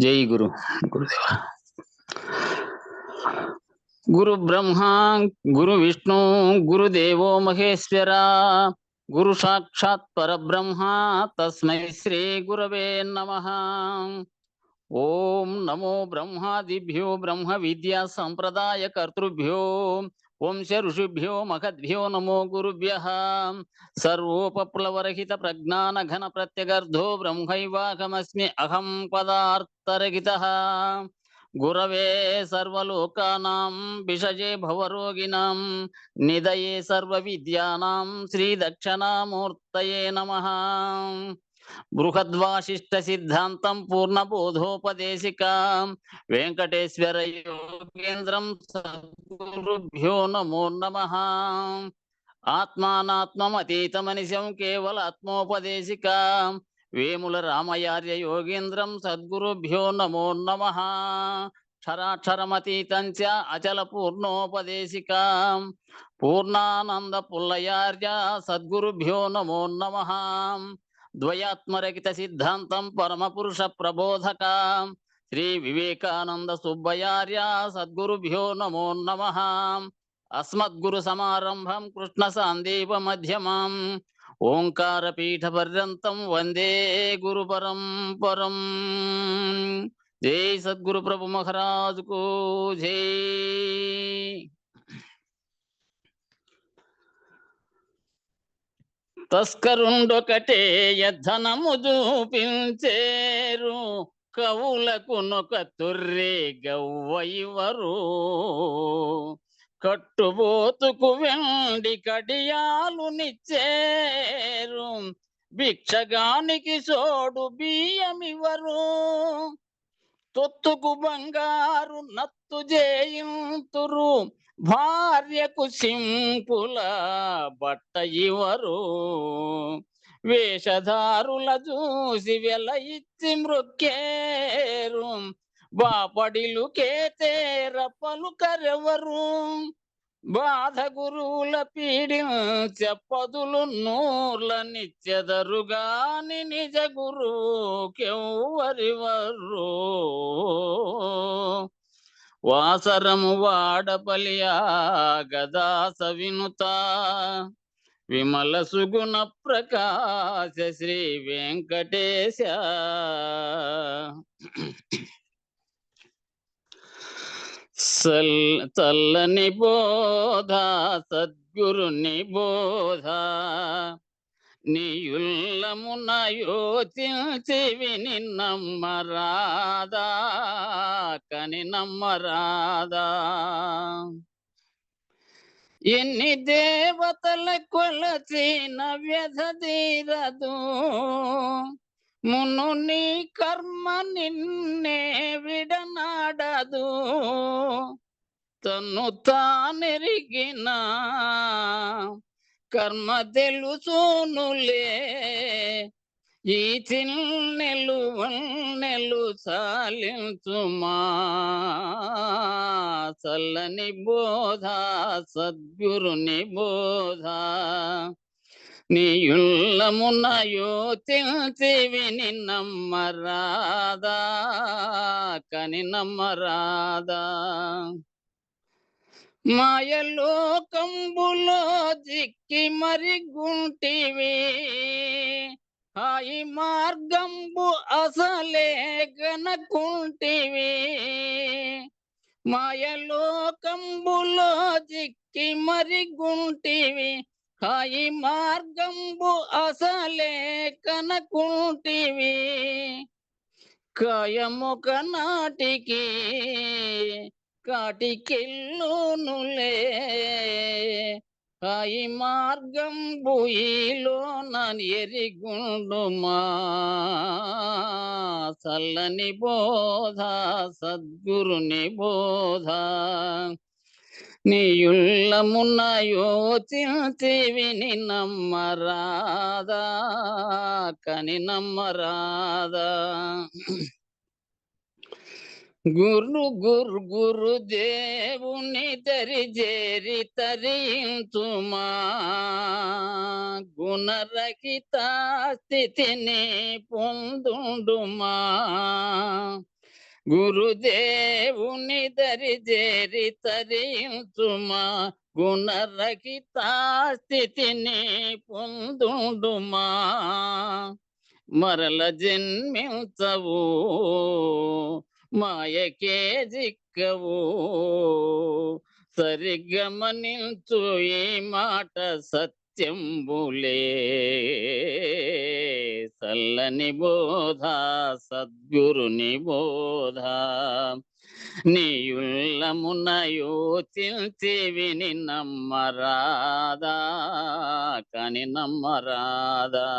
జై గురు గురుదేవ. గురు బ్రహ్మ గురు విష్ణు గురుదేవో మహేశ్వర గురు సాక్షాత్ పరబ్రహ్మ తస్మై శ్రీ గురవే నమః. ఓం నమో బ్రహ్మాదిభ్యో బ్రహ్మ విద్యా సంప్రదాయ కర్తృభ్యో వంశ ఋషిభ్యో మహద్భ్యో నమో గురుభ్యః. సర్వోపప్లవరహిత ప్రజ్ఞాన ఘన ప్రత్యగర్ధో బ్రహ్మైవాహమస్మి అహం పదార్థరహితః. గురవే సర్వలోకానాం విషజే భవరోగిణాం నిదయే సర్వ విద్యానాం శ్రీ దక్షిణామూర్తయే నమః. బృహద్వాసిష్ట సిద్ధాంతం పూర్ణబోధోపదేశికాం వెంకటేశ్వర యోగేంద్రం సద్గురుభ్యో నమో నమః. ఆత్మానాత్మమతీతమనిశం కేవలాత్మోపదేశికాం వేముల రామయార్య యోగేంద్రం సద్గురుభ్యో నమో నమః. క్షరాక్షరమతీతం చ అచల పూర్ణోపదేశికాం పూర్ణానంద పుల్లయార్య సద్గురుభ్యో నమో నమః. ద్వయాత్మరహిత సిద్ధాంతం పరమపురుష ప్రబోధకాం శ్రీ వివేకానంద సుబ్బయార్య సద్గురుభ్యో నమో నమః. అస్మద్గురు సమారంభం కృష్ణ సాందీప మధ్యమాం ఓంకార పీఠ పర్యంతం వందే గురు పరంపరం. జై సద్గురు ప్రభు మహారాజుకు జై. తస్కరుండొకటే యద్ధనము చూపించేరు కవులకు నొక తొర్రే గవ్వైవరు. కట్టుబోతుకు వెండి కడియాలు నిచ్చేరు భిక్షగానికి సోడు బియ్యమివరు. తొత్తుకు బంగారు నత్తు చేయింతురు భార్యకు సింపుల బట్ట ఇవరు. వేషధారుల చూసి వెల ఇచ్చి మృక్కేరు బాపడిలు కేతేర పలుకరెవరు. బాధ గురువుల పీడించెపదులు నూర్ల నిత్యదరుగాని నిజ గురువుకెవ్వరివరు. వాసరము వాడపలియా గదాస వినుత విమల సుగుణ ప్రకాశ శ్రీ వెంకటేశ. చల్లని బోధ సద్గురుని బోధ నీయుల్లమున యోచించి విని నమ్మరాదా కని నమ్మరాదా. ఎన్ని దేవతల కొలచిన వ్యధ తీరదు మును నీ కర్మ నిన్నే విడనాడదు. తన్ను తానెరిగిన కర్మ తెలుసునులే ఈ చిన్నెలు వన్నెలు సాలించుమా. చల్లని బోధ సద్గురుని బోధ నీయుల్లమున యోచించి విని నమ్మరాదా కని నమ్మరాదా. మాయలోకంబులో జిక్కి మరి గుంటివి హాయి మార్గంబు అసలే గనకుంటివి. మాయలోకంబులో జిక్కి మరి గుంటివి హాయి మార్గంబు అసలే కనకుంటివి. కాయముక నాటికి కాటికెళ్ళునులే హాయి మార్గంబు ఈలోన ఎరిగుండుమా. చల్లని బోధ సద్గురుని బోధ నీయుల్లమున యోచించి విని నమ్మరాదా కని నమ్మరాదా. గురు గురు గురు దేవుని దరి చేరి తరించుమా, గుణరహిత స్థితిని పొందుండుమా. గురుదేవుని దరి చేరి తరించుమా, గుణరహిత స్థితిని పొందుండుమా. మరల జన్మించవు, మాయకే జిక్కవు, సరిగమనించు ఈ మాట సత్యంబులే. చల్లని బోధ సద్గురుని బోధ, నీయుల్లమున యోచించి విని నమ్మరాదా, కాని నమ్మరాదా.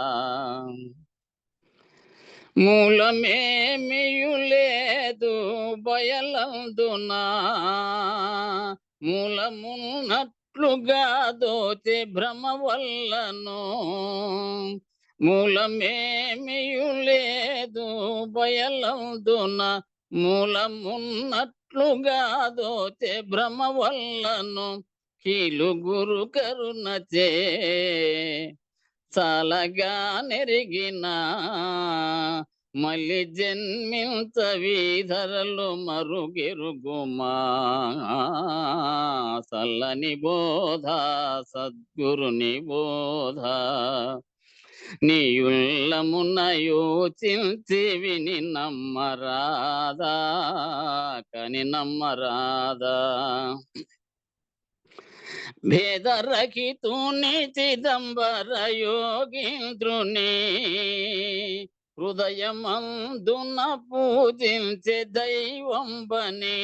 మూలమేమియు లేదు బయలందునా, మూలమున్నట్లుగా దోచే భ్రమ వల్లను. మూలమేమియు లేదు బయలందున, మూలమున్నట్లుగా దోచే భ్రమ వల్లను. కీలు గురు కరుణచే చాలగా నెరిగిన, మళ్ళీ జన్మించవీధరలు మరుగెరుగుమా. చల్లని బోధ సద్గురుని బోధ, నీయుల్లమున యోచించి విని నమ్మరాదా, కాని నమ్మరాదా. భేదరహితుని చిదంబర యోగీంద్రుని, హృదయమందున పూజించే దైవంబని.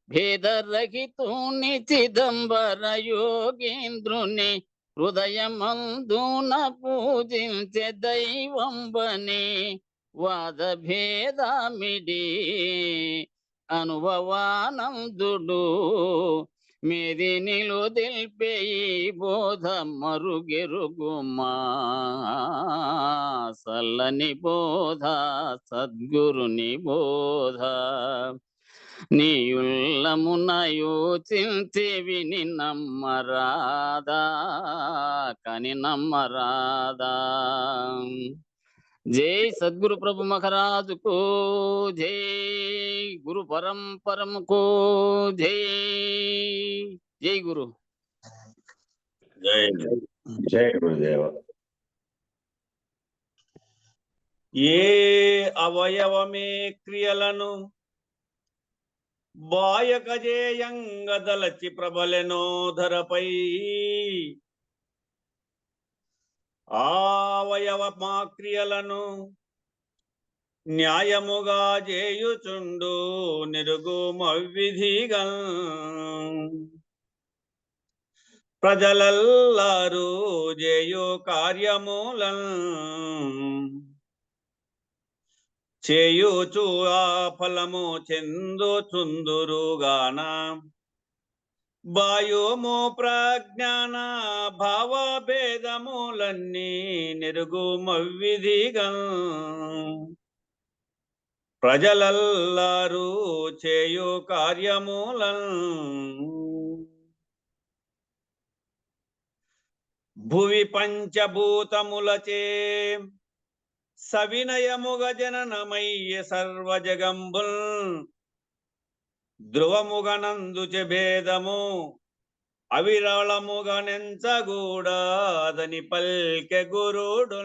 భేదరహితుని చిదంబర యోగీంద్రుని, హృదయమందున పూజించే దైవంబని. వాద భేదమిడి అనుభవానందుడు, మేది నిలుదిల్పే ఈ బోధ మరుగెరుగుమా. చల్లని బోధ సద్గురుని బోధ, నీయుల్లమున యోచించి విని నమ్మరాదా, కాని నమ్మరాదా. జై సద్గురు ప్రభు మహారాజుకు జై, గురు పరంపరముకు జై. జై గురు. జై జై గురుదేవ. ఏ అవయవమే క్రియలను బాయకజేయంగదలచి ప్రబలెనో ధరపై, ఆవయవ మా క్రియలను న్యాయముగా చేయుచుండు నిరుగుమవిధిగా. ప్రజలల్లారు చేయు కార్యములను చేయుచు ఆ ఫలము చెందుచుందురుగాన. వాయుము ప్రజ్ఞాన భావభేదములన్నీ నిరుగుమవిధిగా. ప్రజలల్లారు చేయు కార్యములను భువి పంచభూతములచే సవినయముగ జననమయ్య సర్వజగంబుల్. ధ్రువముగనందుచే భేదము అవిరళముగా నెంచగూడాదని పల్కె గురుడు.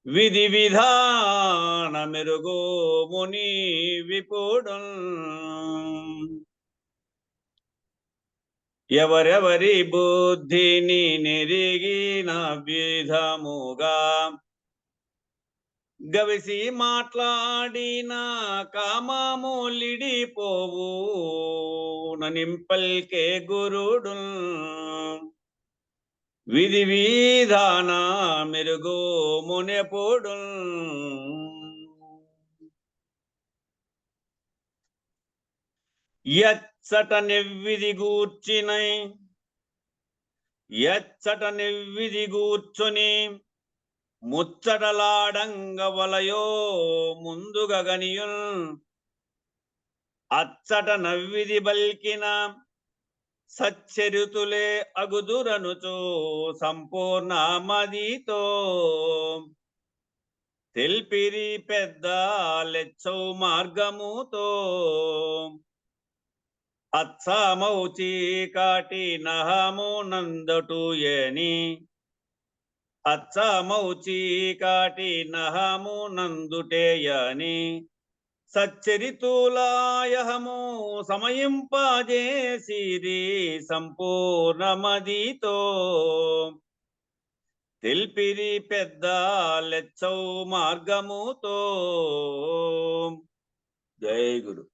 విధి విధాన మెరుగు ముని విపుడు. ఎవరెవరి బుద్ధిని నెరిగిన విధముగా గవిసి మాట్లాడిన కామములిడిపోవు నింపల్కే గురుడు. విధి విధాన మెరుగు మునెపుడు. ఎచ్చట నెవ్విది గూర్చుని ముచ్చటలాడంగవలయో ముందుగా గనియుల్ అచ్చట నవ్విది బల్కిన సచ్చరితులే అగుదురనుచో సంపూర్ణమదితో తెల్పిరి పెద్ద లెచ్చౌ మార్గముతో అచ్చమౌచి కాటి నహము నందటు ఏని అచ్చమౌచి కాటి నహము నందుటేయని సచ్చరితులాయహము సమయింపజేసిరి సంపూర్ణమదితో తెల్పిరి పెద్ద లెచ్చౌ మార్గముతో. జై గురు.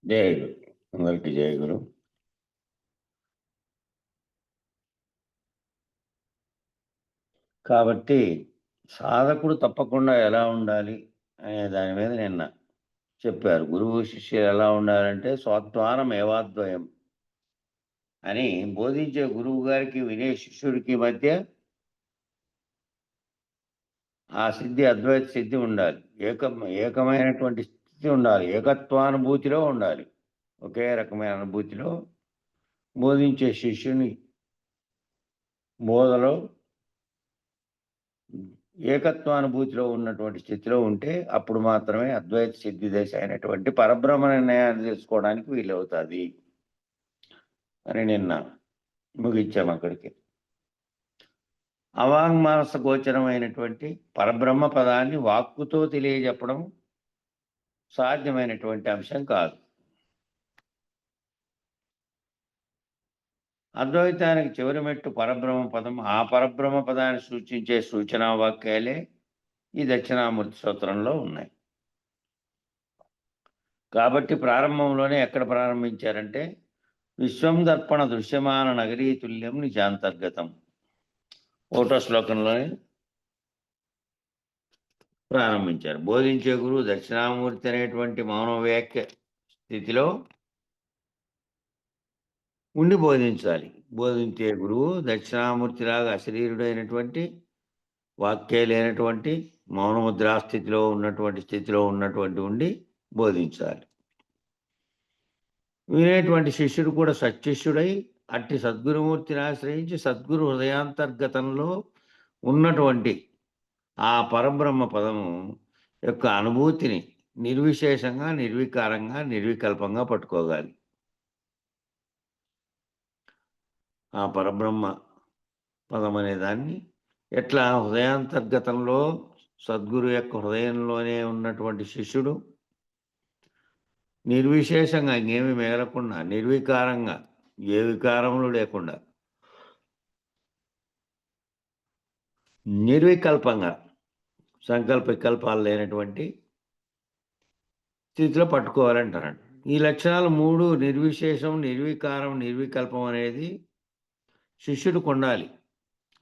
జై గురు. అందరికి జై గురు. కాబట్టి సాధకుడు తప్పకుండా ఎలా ఉండాలి అనే దాని మీద నిన్న చెప్పారు. గురువు శిష్యులు ఎలా ఉండాలంటే స్వాత్మానం ఏవాద్వయం అని బోధించే గురువు గారికి వినే శిష్యుడికి మధ్య ఆ సిద్ధి అద్వైత సిద్ధి ఉండాలి. ఏకమైనటువంటి స్థితి ఉండాలి. ఏకత్వానుభూతిలో ఉండాలి. ఒకే రకమైన అనుభూతిలో బోధించే శిష్యుని బోధలో ఏకత్వానుభూతిలో ఉన్నటువంటి స్థితిలో ఉంటే అప్పుడు మాత్రమే అద్వైత సిద్ధి దశ అయినటువంటి పరబ్రహ్మ నిర్ణయాన్ని తెలుసుకోవడానికి వీలవుతుంది అని నిన్న ముగించాము. అక్కడికి అవాంగ్మానస గోచరమైనటువంటి పరబ్రహ్మ పదాన్ని వాక్కుతో తెలియజెప్పడం సాధ్యమైనటువంటి అంశం కాదు. అద్వైతానికి చివరి మెట్టు పరబ్రహ్మ పదం. ఆ పరబ్రహ్మ పదాన్ని సూచించే సూచనా వాక్యాలే ఈ దక్షిణామూర్తి సూత్రంలో ఉన్నాయి. కాబట్టి ప్రారంభంలోనే ఎక్కడ ప్రారంభించారంటే విశ్వం దర్పణ దృశ్యమాన నగరీ తుల్యం నిజాంతర్గతం 1వ శ్లోకంలోనే ప్రారంభించారు. బోధించే గురువు దక్షిణామూర్తి అనేటువంటి మౌన వ్యాఖ్య స్థితిలో ఉండి బోధించాలి. బోధించే గురువు దక్షిణామూర్తిలాగా అశరీరుడైనటువంటి వాక్యే లేనటువంటి మౌనముద్రాస్థితిలో ఉన్నటువంటి ఉండి బోధించాలి. వినేటువంటి శిష్యుడు కూడా సత్శిష్యుడై అట్టి సద్గురుమూర్తిని ఆశ్రయించి సద్గురు హృదయాంతర్గతంలో ఉన్నటువంటి ఆ పరబ్రహ్మ పదము యొక్క అనుభూతిని నిర్విశేషంగా, నిర్వికారంగా, నిర్వికల్పంగా పట్టుకోగాలి. ఆ పరబ్రహ్మ పదం అనే దాన్ని ఎట్లా హృదయాంతర్గతంలో సద్గురు యొక్క హృదయంలోనే ఉన్నటువంటి శిష్యుడు నిర్విశేషంగా, ఇంకేమి మిగలకుండా, నిర్వికారంగా, ఏ వికారములు లేకుండా, నిర్వికల్పంగా, సంకల్ప వికల్పాలు లేనటువంటి స్థితిలో పట్టుకోవాలంటారండి. ఈ లక్షణాలు 3 నిర్విశేషం, నిర్వికారం, నిర్వికల్పం అనేది శిష్యుడికి ఉండాలి.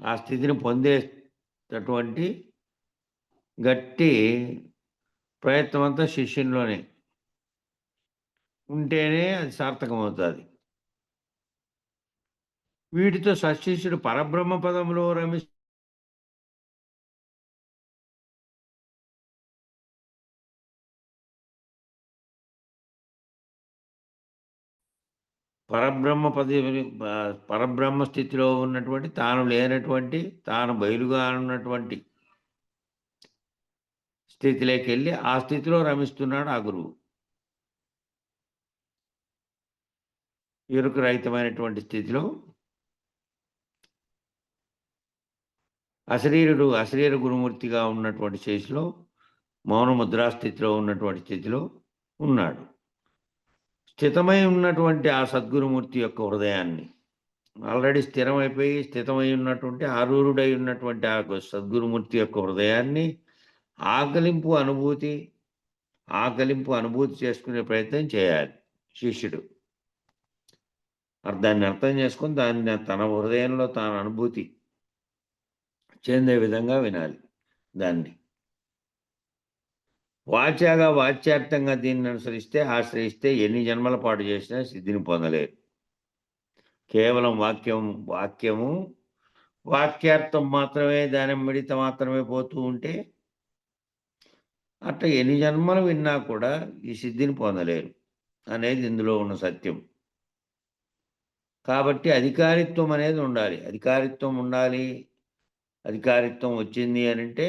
ఆ స్థితిని పొందేటటువంటి గట్టి ప్రయత్నం అంతా శిష్యునిలోనే ఉంటేనే అది సార్థకమవుతుంది. వీటితో సశిష్యుడు పరబ్రహ్మ పదంలో పరబ్రహ్మ స్థితిలో ఉన్నటువంటి, తాను లేనటువంటి, తాను బయలుగా ఉన్నటువంటి స్థితిలోకి వెళ్ళి ఆ స్థితిలో రమిస్తున్నాడు ఆ గురువు. ఎరుక రహితమైనటువంటి స్థితిలో అశరీర గురుమూర్తిగా ఉన్నటువంటి శేషిలో మౌన ముద్రాస్థితిలో ఉన్నటువంటి స్థితిలో ఉన్నాడు. స్థితమై ఉన్నటువంటి ఆ సద్గురుమూర్తి యొక్క హృదయాన్ని ఆల్రెడీ స్థితమై ఉన్నటువంటి ఆరూరుడై ఉన్నటువంటి ఆ సద్గురుమూర్తి యొక్క హృదయాన్ని ఆకలింపు అనుభూతి చేసుకునే ప్రయత్నం చేయాలి శిష్యుడు. దాన్ని అర్థం చేసుకుని దాన్ని తన హృదయంలో తాను అనుభూతి చెందే విధంగా వినాలి. దాన్ని వాచ్యార్థంగా దీన్ని ఆశ్రయిస్తే ఎన్ని జన్మల పాటు చేసినా సిద్ధిని పొందలేరు. కేవలం వాక్యము వాక్యార్థం మాత్రమే దాని మిడిత మాత్రమే పోతూ ఉంటే అట్లా ఎన్ని జన్మలు విన్నా కూడా ఈ సిద్ధిని పొందలేరు అనేది ఇందులో ఉన్న సత్యం. కాబట్టి అధికారిత్వం అనేది ఉండాలి. అధికారిత్వం ఉండాలి. అధికారిత్వం వచ్చింది అని అంటే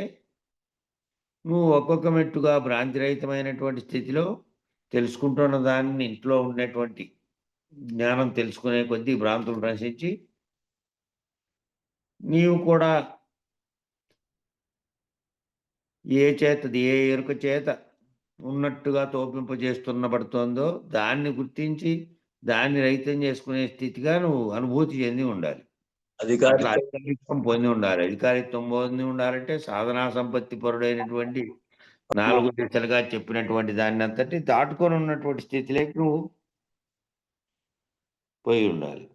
నువ్వు ఒక్కొక్క మెట్టుగా భ్రాంతిరహితమైనటువంటి స్థితిలో తెలుసుకుంటున్న దాన్ని ఇంట్లో ఉన్నటువంటి జ్ఞానం తెలుసుకునే కొద్దీ భ్రాంతులు నశించి నీవు కూడా ఏ ఎరుక చేత ఉన్నట్టుగా తోపింపజేస్తున్నబడుతోందో దాన్ని గుర్తించి దాన్ని రహితం చేసుకునే స్థితిగా నువ్వు అనుభూతి చెంది ఉండాలి. అట్లా అధికారిత్వం పొంది ఉండాలి. అధికారిత్వం పొంది ఉండాలంటే సాధనా సంపత్తి పరుడైనటువంటి 4 దిశలుగా చెప్పినటువంటి దాన్ని అంతటి దాటుకొని ఉన్నటువంటి స్థితిలోకి నువ్వు పోయి ఉండాలి.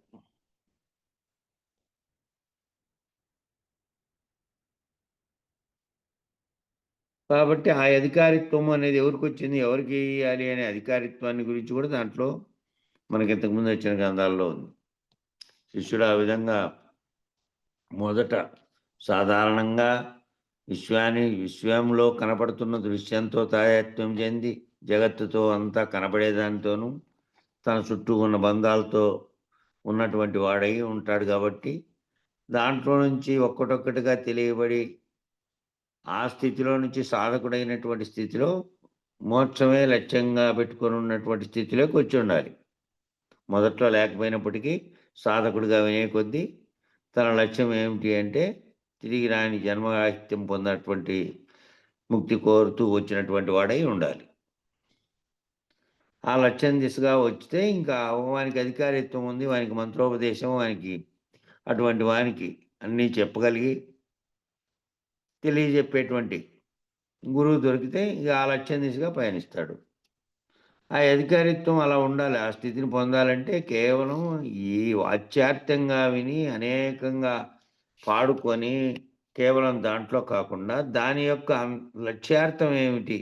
కాబట్టి ఆ అధికారిత్వం అనేది ఎవరికి వచ్చింది, ఎవరికి ఇవ్వాలి అనే అధికారిత్వాన్ని గురించి కూడా దాంట్లో మనకి ఇంతకుముందు వచ్చిన గ్రంథాల్లో ఉంది. శిష్యుడు ఆ విధంగా మొదట సాధారణంగా విశ్వంలో కనపడుతున్న దృశ్యంతో తాదాత్మ్యం చెంది జగత్తుతో అంతా కనపడేదానితోనూ తన చుట్టూ ఉన్న బంధాలతో ఉన్నటువంటి వాడై ఉంటాడు. కాబట్టి దాంట్లో నుంచి ఒక్కటొక్కటిగా తెలియబడి ఆ స్థితిలో నుంచి సాధకుడైనటువంటి స్థితిలో మోక్షమే లక్ష్యంగా పెట్టుకొని ఉన్నటువంటి స్థితిలోకి వచ్చి ఉండాలి. మొదట్లో లేకపోయినప్పటికీ సాధకుడిగా వినే కొద్దీ తన లక్ష్యం ఏమిటి అంటే తిరిగి రాని జన్మరాహిత్యం పొందినటువంటి ముక్తి కోరుతూ వచ్చినటువంటి వాడై ఉండాలి. ఆ లక్ష్యం దిశగా వచ్చితే ఇంకా వానికి అధికారిత్వం ఉంది, వానికి మంత్రోపదేశం, వానికి అటువంటి వానికి అన్నీ చెప్పగలిగి తెలియజెప్పేటువంటి గురువు దొరికితే ఇక ఆ లక్ష్యం దిశగా పయనిస్తాడు. ఆ అధికారిత్వం అలా ఉండాలి. ఆ స్థితిని పొందాలంటే కేవలం ఈ వాచ్యార్థంగా విని అనేకంగా పాడుకొని కేవలం దాంట్లో కాకుండా దాని యొక్క లక్ష్యార్థం ఏమిటి,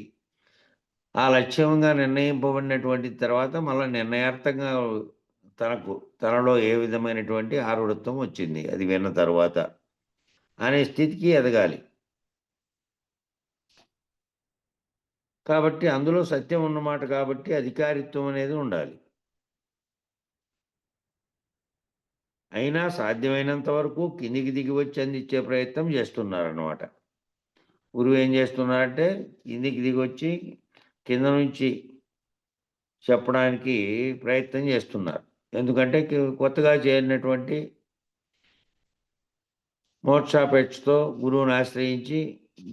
ఆ లక్ష్యంగా నిర్ణయింపబడినటువంటి తర్వాత మళ్ళీ నిర్ణయార్థంగా తనలో ఏ విధమైనటువంటి ఆరుడత్వం వచ్చింది అది విన్న తర్వాత అనే స్థితికి ఎదగాలి. కాబట్టి అందులో సత్యం ఉన్నమాట. కాబట్టి అధికారిత్వం అనేది ఉండాలి. అయినా సాధ్యమైనంత వరకు కిందికి దిగి వచ్చి అందించే ప్రయత్నం చేస్తున్నారన్నమాట. గురువు ఏం చేస్తున్నారంటే కిందికి దిగి వచ్చి కింద నుంచి చెప్పడానికి ప్రయత్నం చేస్తున్నారు. ఎందుకంటే కొత్తగా చేరినటువంటి మోక్షాపేక్షతో గురువుని ఆశ్రయించి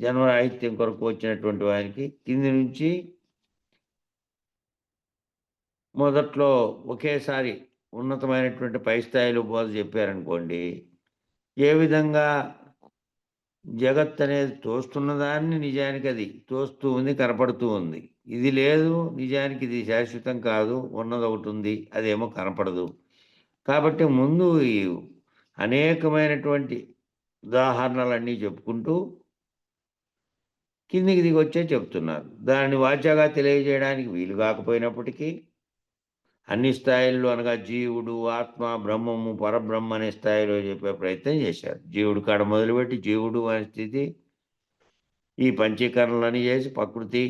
జన్మరాహిత్యం కొరకు వచ్చినటువంటి వారికి కింది నుంచి మొదట్లో ఒకేసారి ఉన్నతమైనటువంటి పై స్థాయిలో బోధ చెప్పారనుకోండి, ఏ విధంగా జగత్ అనేది తోస్తున్న దాన్ని నిజానికి అది తోస్తూ ఉంది, కనపడుతూ ఉంది. ఇది లేదు, నిజానికి ఇది శాశ్వతం కాదు, ఉన్నది ఒకటి ఉంది, అదేమో కనపడదు. కాబట్టి ముందు ఈ అనేకమైనటువంటి ఉదాహరణలన్నీ చెప్పుకుంటూ కిందికి దిగి వచ్చే చెప్తున్నారు. దాన్ని వాచాగా తెలియజేయడానికి వీలు కాకపోయినప్పటికీ అన్ని స్థాయిల్లో అనగా జీవుడు, ఆత్మ, బ్రహ్మము, పరబ్రహ్మ అనే స్థాయిలో చెప్పే ప్రయత్నం చేశారు. జీవుడు కాడ మొదలుపెట్టి జీవుడు అనే స్థితి ఈ పంచీకరణలని చేసి ప్రకృతి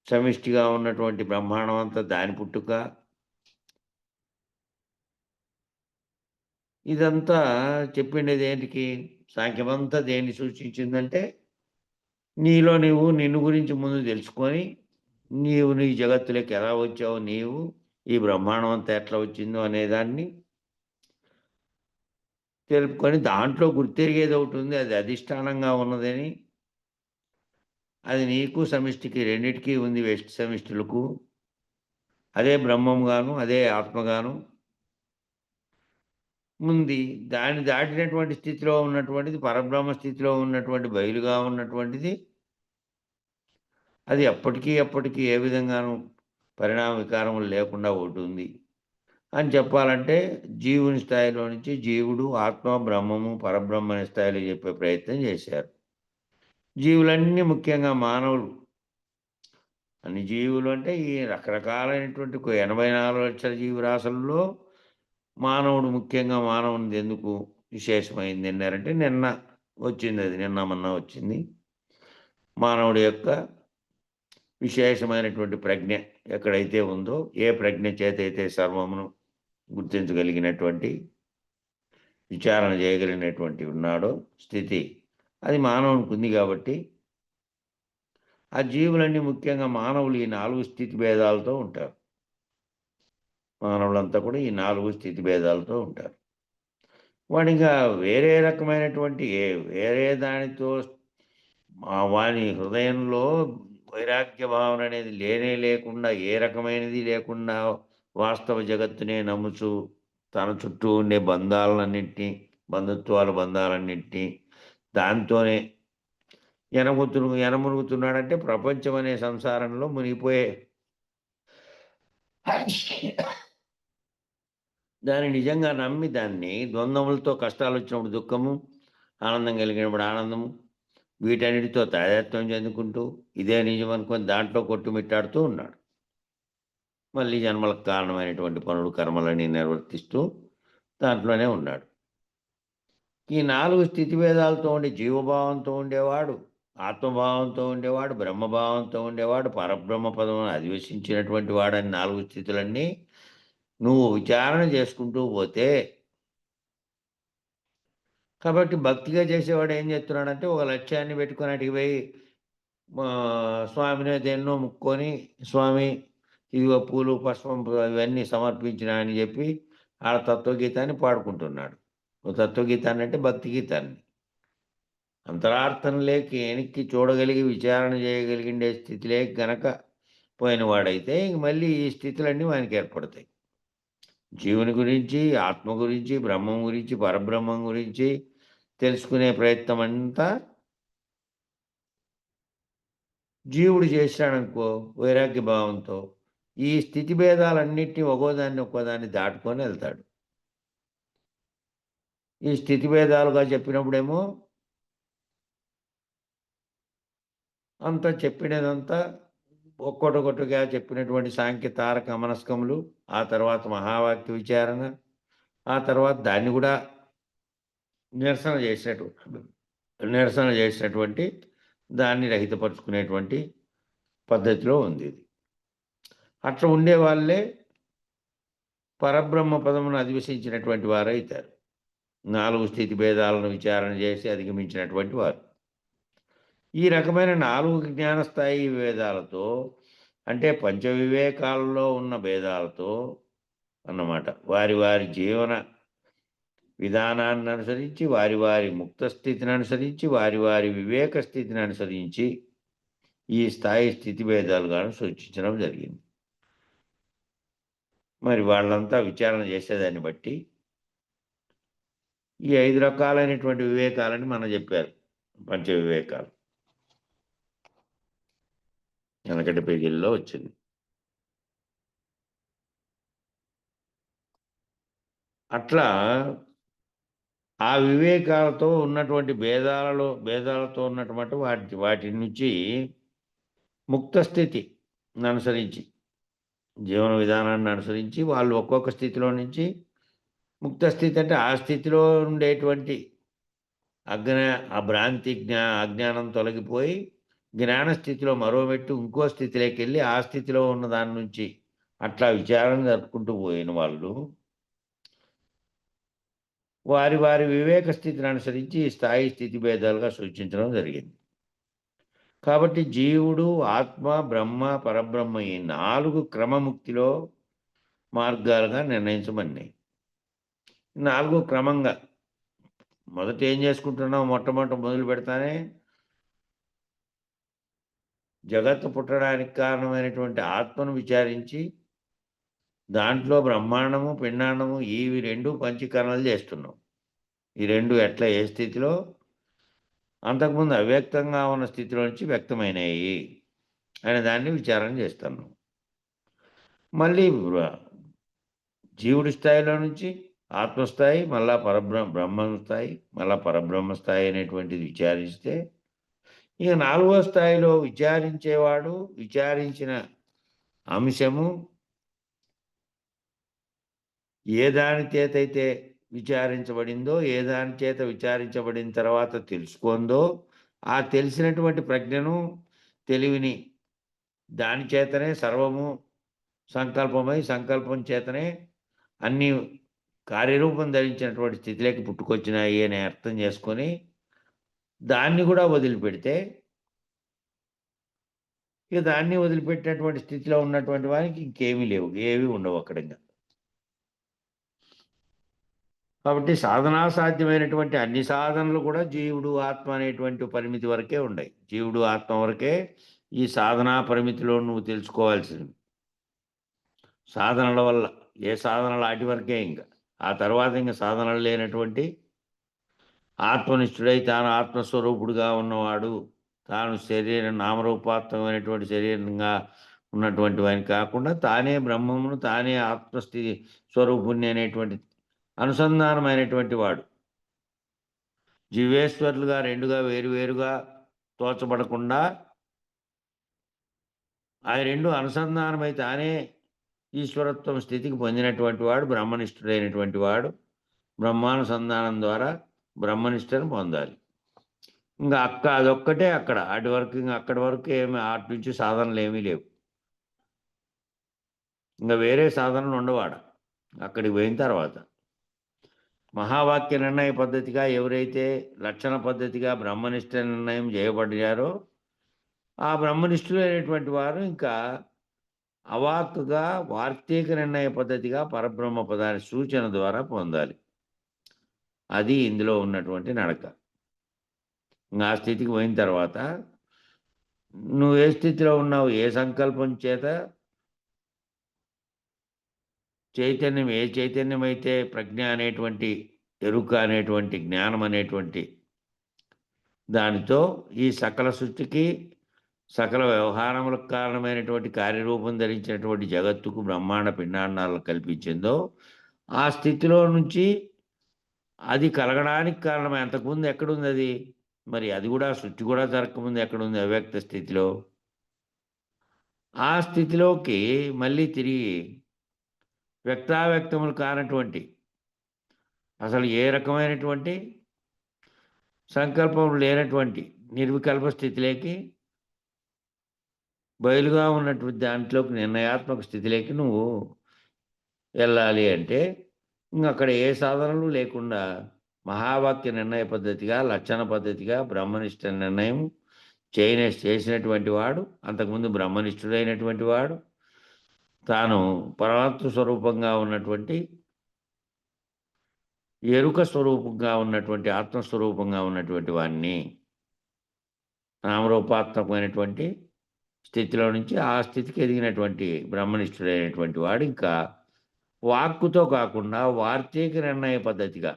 సమిష్టిగా ఉన్నటువంటి బ్రహ్మాండం అంతా దాని పుట్టుక, ఇదంతా చెప్పిండేది ఏంటికి? సాంఖ్యమంతా దేన్ని సూచించిందంటే నీలో నీవు నిన్ను గురించి ముందు తెలుసుకొని నీవు నీ జగత్తులోకి ఎలా వచ్చావు, నీవు ఈ బ్రహ్మాండం అంతా ఎట్లా వచ్చిందో అనేదాన్ని తెలుపుకొని దాంట్లో గుర్తెరిగేది ఒకటి ఉంది, అది అధిష్టానంగా ఉన్నదని, అది నీకు సమిష్టికి రెండిటికీ ఉంది, వెస్ట్ సమిష్టిలకు. అదే బ్రహ్మంగాను అదే ఆత్మగాను ఉంది. దాన్ని దాటినటువంటి స్థితిలో ఉన్నటువంటిది పరబ్రహ్మ స్థితిలో ఉన్నటువంటి బయలుగా ఉన్నటువంటిది అది ఎప్పటికీ ఏ విధంగానూ పరిణామ వికారములు లేకుండా ఒకటి ఉంది అని చెప్పాలంటే జీవుని స్థాయిలో నుంచి జీవుడు, ఆత్మ, బ్రహ్మము, పరబ్రహ్మ అనే స్థాయిలో చెప్పే ప్రయత్నం చేశారు. జీవులన్నీ ముఖ్యంగా మానవులు అన్ని జీవులు అంటే ఈ రకరకాలైనటువంటి 84 లక్షల జీవరాశుల్లో మానవుడు ముఖ్యంగా మానవునిది ఎందుకు విశేషమైంది అన్నారంటే నిన్న వచ్చింది, అది నిన్న మొన్న వచ్చింది. మానవుడి యొక్క విశేషమైనటువంటి ప్రజ్ఞ ఎక్కడైతే ఉందో, ఏ ప్రజ్ఞ చేతైతే సర్వమును గుర్తించగలిగినటువంటి, విచారణ చేయగలిగినటువంటి ఉన్నాడో స్థితి, అది మానవునికి ఉంది. కాబట్టి ఆ జీవులన్నీ ముఖ్యంగా మానవులు ఈ 4 స్థితి భేదాలతో ఉంటారు. మానవులంతా కూడా ఈ 4 స్థితి భేదాలతో ఉంటారు. వాడిగా వేరే రకమైనటువంటి వేరే దానితో వాని హృదయంలో వైరాగ్య భావన అనేది లేనే లేకుండా, ఏ రకమైనది లేకుండా వాస్తవ జగత్తునే నమ్ముచు తన చుట్టూ ఉండే బంధాలన్నింటినీ దాంతోనే ఎనమురుగుతున్నాడంటే ప్రపంచం అనే సంసారంలో మునిగిపోయే దాన్ని నిజంగా నమ్మి దాన్ని ద్వంద్వములతో కష్టాలు వచ్చినప్పుడు దుఃఖము, ఆనందం కలిగినప్పుడు ఆనందము, వీటన్నిటితో తాదాత్మ్యం చెందుకుంటూ ఇదే నిజం అనుకొని దాంట్లో కొట్టుమిట్టాడుతూ ఉన్నాడు. మళ్ళీ జన్మలకు కారణమైనటువంటి పనులు కర్మలని నిర్వర్తిస్తూ దాంట్లోనే ఉన్నాడు. ఈ 4 స్థితిభేదాలతో ఉండే జీవభావంతో ఉండేవాడు, ఆత్మభావంతో ఉండేవాడు, బ్రహ్మభావంతో ఉండేవాడు, పరబ్రహ్మ పదమును అధివసించినటువంటి వాడని 4 స్థితులన్నీ నువ్వు విచారణ చేసుకుంటూ పోతే, కాబట్టి భక్తిగా చేసేవాడు ఏం చేస్తున్నాడంటే ఒక లక్ష్యాన్ని పెట్టుకొని అటుకు పోయి స్వామిని దేన్నో ముక్కొని, స్వామి ఇదిగో పూలు పుష్పం ఇవన్నీ సమర్పించిన అని చెప్పి ఆడ తత్వగీతాన్ని పాడుకుంటున్నాడు. తత్వగీతాన్ని అంటే భక్తి గీతాన్ని అంతరార్థం లేక వెనక్కి చూడగలిగి విచారణ చేయగలిగే స్థితిలోకి గనక పోయినవాడైతే ఇంక మళ్ళీ ఈ స్థితులన్నీ వానికి ఏర్పడతాయి. జీవుని గురించి, ఆత్మ గురించి, బ్రహ్మం గురించి, పరబ్రహ్మం గురించి తెలుసుకునే ప్రయత్నం అంతా జీవుడు చేశాడనుకో వైరాగ్య భావంతో, ఈ స్థితి భేదాలన్నింటినీ ఒక్కోదాన్ని దాటుకొని వెళ్తాడు. ఈ స్థితి భేదాలుగా చెప్పినప్పుడేమో అంతా చెప్పినదంతా ఒక్కొక్కటిగా చెప్పినటువంటి సాంఖ్య తారక మనస్కములు, ఆ తర్వాత మహావాక్య విచారణ, ఆ తర్వాత దాన్ని కూడా నిరసన చేసినటువంటి దాన్ని రహితపరుచుకునేటువంటి పద్ధతిలో ఉంది ఇది. అట్లా ఉండే వాళ్ళే పరబ్రహ్మ పదమును అధివసించినటువంటి వారు అవుతారు. 4 స్థితి భేదాలను విచారణ చేసి అధిగమించినటువంటి వారు. ఈ రకమైన 4 జ్ఞానస్థాయి భేదాలతో, అంటే పంచవివేకాలలో ఉన్న భేదాలతో అన్నమాట, వారి వారి జీవన విధానాన్ని అనుసరించి, వారి వారి ముక్త స్థితిని అనుసరించి, వారి వారి వివేక స్థితిని అనుసరించి ఈ స్థితి భేదాలుగాను సూచించడం జరిగింది. మరి వాళ్ళంతా విచారణ చేసేదాన్ని బట్టి ఈ 5 రకాలైనటువంటి వివేకాలని మనం చెప్పారు. పంచ వివేకాలు వెనకటి పేజీల్లో వచ్చింది. అట్లా ఆ వివేకాలతో ఉన్నటువంటి భేదాలతో ఉన్నటువంటి వాటి నుంచి ముక్త స్థితిని అనుసరించి, జీవన విధానాన్ని అనుసరించి వాళ్ళు ఒక్కొక్క స్థితిలో నుంచి ముక్త స్థితి అంటే ఆ స్థితిలో ఉండేటువంటి అజ్ఞానం తొలగిపోయి జ్ఞాన స్థితిలో మరో మెట్టు ఇంకో స్థితిలోకి వెళ్ళి ఆ స్థితిలో ఉన్న దాని నుంచి అట్లా విచారణ జరుపుకుంటూ పోయిన వాళ్ళు వారి వారి వివేక స్థితిని అనుసరించి స్థితి భేదాలుగా సూచించడం జరిగింది. కాబట్టి జీవుడు, ఆత్మ, బ్రహ్మ, పరబ్రహ్మ ఈ 4 క్రమముక్తిలో మార్గాలుగా నిర్ణయించబడినాయి. 4 క్రమంగా మొదట ఏం చేసుకుంటున్నాం, మొట్టమొదట మొదలు పెడతానే జగత్తు పుట్టడానికి కారణమైనటువంటి ఆత్మను విచారించి దాంట్లో బ్రహ్మాండము, పిండాండము ఇవి 2 పంచీకరణలు చేస్తున్నాం. ఈ 2 ఎట్లా ఏ స్థితిలో అంతకుముందు అవ్యక్తంగా ఉన్న స్థితిలో నుంచి వ్యక్తమైనవి అనే దాన్ని విచారణ చేస్తున్నాం. మళ్ళీ జీవుడి స్థాయిలో నుంచి ఆత్మస్థాయి, మళ్ళా బ్రహ్మ స్థాయి, మళ్ళా పరబ్రహ్మ స్థాయి అనేటువంటిది విచారిస్తే ఇక 4వ స్థాయిలో విచారించేవాడు విచారించిన అంశము ఏ దాని చేతైతే విచారించబడిందో, ఏ దాని చేత విచారించబడిన తర్వాత తెలుసుకుందో, ఆ తెలిసినటువంటి ప్రజ్ఞను, తెలివిని దాని చేతనే సర్వము సంకల్పమై, సంకల్పం చేతనే అన్నీ కార్యరూపం ధరించినటువంటి స్థితిలోకి పుట్టుకొచ్చినాయి అని అర్థం చేసుకొని, దాన్ని కూడా వదిలిపెడితే, ఇక దాన్ని వదిలిపెట్టినటువంటి స్థితిలో ఉన్నటువంటి వారికి ఇంకేమీ లేవు. ఏవి ఉండవు అక్కడ ఇంక. కాబట్టి సాధనా సాధ్యమైనటువంటి అన్ని సాధనలు కూడా జీవుడు, ఆత్మ అనేటువంటి పరిమితి వరకే ఉన్నాయి. జీవుడు, ఆత్మ వరకే ఈ సాధనా పరిమితిలో నువ్వు తెలుసుకోవాల్సింది. సాధనల వల్ల ఏ సాధనలు ఆటి వరకే ఇంకా. ఆ తర్వాత ఇంక సాధనలు లేనటువంటి ఆత్మనిష్ఠుడై తాను ఆత్మస్వరూపుడుగా ఉన్నవాడు, తాను నామరూపాత్మకమైనటువంటి శరీరంగా ఉన్నటువంటి వాని కాకుండా తానే బ్రహ్మమును, తానే ఆత్మస్థితి స్వరూపుణ్ణి అనేటువంటి అనుసంధానమైనటువంటి వాడు. జీవేశ్వరులుగా రెండుగా వేరువేరుగా తోచబడకుండా ఆ రెండు అనుసంధానమై తానే ఈశ్వరత్వం స్థితికి పొందినటువంటి వాడు, బ్రహ్మనిష్ఠుడైనటువంటి వాడు. బ్రహ్మానుసంధానం ద్వారా బ్రహ్మనిష్టను పొందాలి. ఇంకా అదొక్కటే అక్కడ. అటు వరకు ఇంకా అక్కడి వరకు ఏమి అటు నుంచి సాధనలు ఏమీ లేవు. ఇంకా వేరే సాధనలు ఉండవాడ అక్కడికి పోయిన తర్వాత. మహావాక్య నిర్ణయ పద్ధతిగా ఎవరైతే లక్షణ పద్ధతిగా బ్రహ్మనిష్ట నిర్ణయం చేయబడ్డారో ఆ బ్రహ్మనిష్ఠులైనటువంటి వారు ఇంకా అవాక్కుగా వార్తీక నిర్ణయ పద్ధతిగా పరబ్రహ్మ పదాన్ని సూచన ద్వారా పొందాలి. అది ఇందులో ఉన్నటువంటి నడక. ఆ స్థితికి పోయిన తర్వాత నువ్వు ఏ స్థితిలో ఉన్నావు, ఏ సంకల్పం చేత చైతన్యం, ఏ చైతన్యం అయితే ప్రజ్ఞ అనేటువంటి ఎరుక అనేటువంటి జ్ఞానం అనేటువంటి దానితో ఈ సకల సృష్టికి సకల వ్యవహారములకు కారణమైనటువంటి కార్యరూపం ధరించినటువంటి జగత్తుకు బ్రహ్మాండ పిండాండాలను కల్పించిందో ఆ స్థితిలో నుంచి అది కలగడానికి కారణం అంతకుముందు ఎక్కడుంది అది? మరి అది కూడా సృష్టి కూడా జరగకముందు ఎక్కడుంది? అవ్యక్త స్థితిలో. ఆ స్థితిలోకి మళ్ళీ తిరిగి వ్యక్తావ్యక్తములు కానటువంటి అసలు ఏ రకమైనటువంటి సంకల్పం లేనటువంటి నిర్వికల్ప స్థితిలోకి, బయలుగా ఉన్నటువంటి దాంట్లోకి, నిర్ణయాత్మక స్థితిలోకి నువ్వు వెళ్ళాలి అంటే ఇంక అక్కడ ఏ సాధనలు లేకుండా మహావాక్య నిర్ణయ పద్ధతిగా, లక్షణ పద్ధతిగా బ్రహ్మనిష్ట నిర్ణయం చేసినటువంటి వాడు, అంతకుముందు బ్రహ్మనిష్ఠుడైనటువంటి వాడు, తాను పరమాత్మ స్వరూపంగా ఉన్నటువంటి ఎరుక స్వరూపంగా ఉన్నటువంటి ఆత్మస్వరూపంగా ఉన్నటువంటి వాడిని, నామరూపాత్మకమైనటువంటి స్థితిలో నుంచి ఆ స్థితికి ఎదిగినటువంటి బ్రహ్మనిష్ఠుడైనటువంటి వాడు ఇంకా వాక్కుతో కాకుండా వార్తీక నిర్ణయ పద్ధతిగా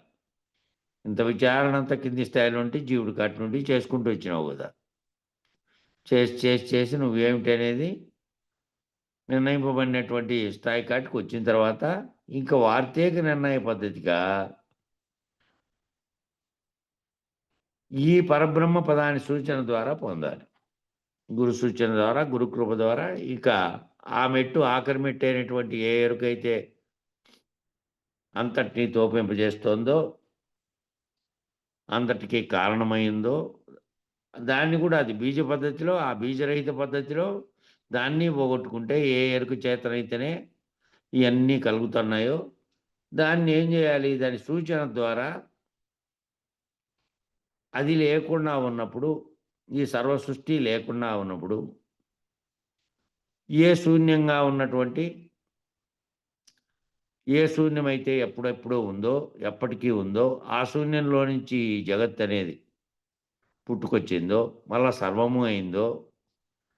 ఇంత విచారణ అంతా కింది స్థాయిలో ఉంటే జీవుడు కట్టు నుండి చేసుకుంటూ వచ్చినావు కదా. చేసి చేసి చేసి నువ్వేమిటి అనేది నిర్ణయింపబడినటువంటి స్థాయి కాటికి వచ్చిన తర్వాత ఇంకా వార్తీక నిర్ణయ పద్ధతిగా ఈ పరబ్రహ్మ పదాన్ని సూచన ద్వారా పొందాలి. గురు సూచన ద్వారా, గురుకృప ద్వారా. ఇక ఆ మెట్టు ఆఖరి మెట్టు అయినటువంటి ఏ ఎరుకైతే అంతటినీ తోపింపజేస్తోందో, అంతటికీ కారణమైందో, దాన్ని కూడా అది బీజ పద్ధతిలో, ఆ బీజరహిత పద్ధతిలో దాన్ని పోగొట్టుకుంటే ఏ ఎరుక చేతనైతేనే ఇవన్నీ కలుగుతున్నాయో దాన్ని ఏం చేయాలి? దాని సూచన ద్వారా అది లేకుండా ఉన్నప్పుడు, ఈ సర్వ సృష్టి లేకుండా ఉన్నప్పుడు, ఏ శూన్యంగా ఉన్నటువంటి, ఏ శూన్యమైతే ఎప్పుడెప్పుడో ఉందో, ఎప్పటికీ ఉందో, ఆ శూన్యంలో నుంచి ఈ జగత్ అనేది పుట్టుకొచ్చిందో, మళ్ళా సర్వము అయిందో,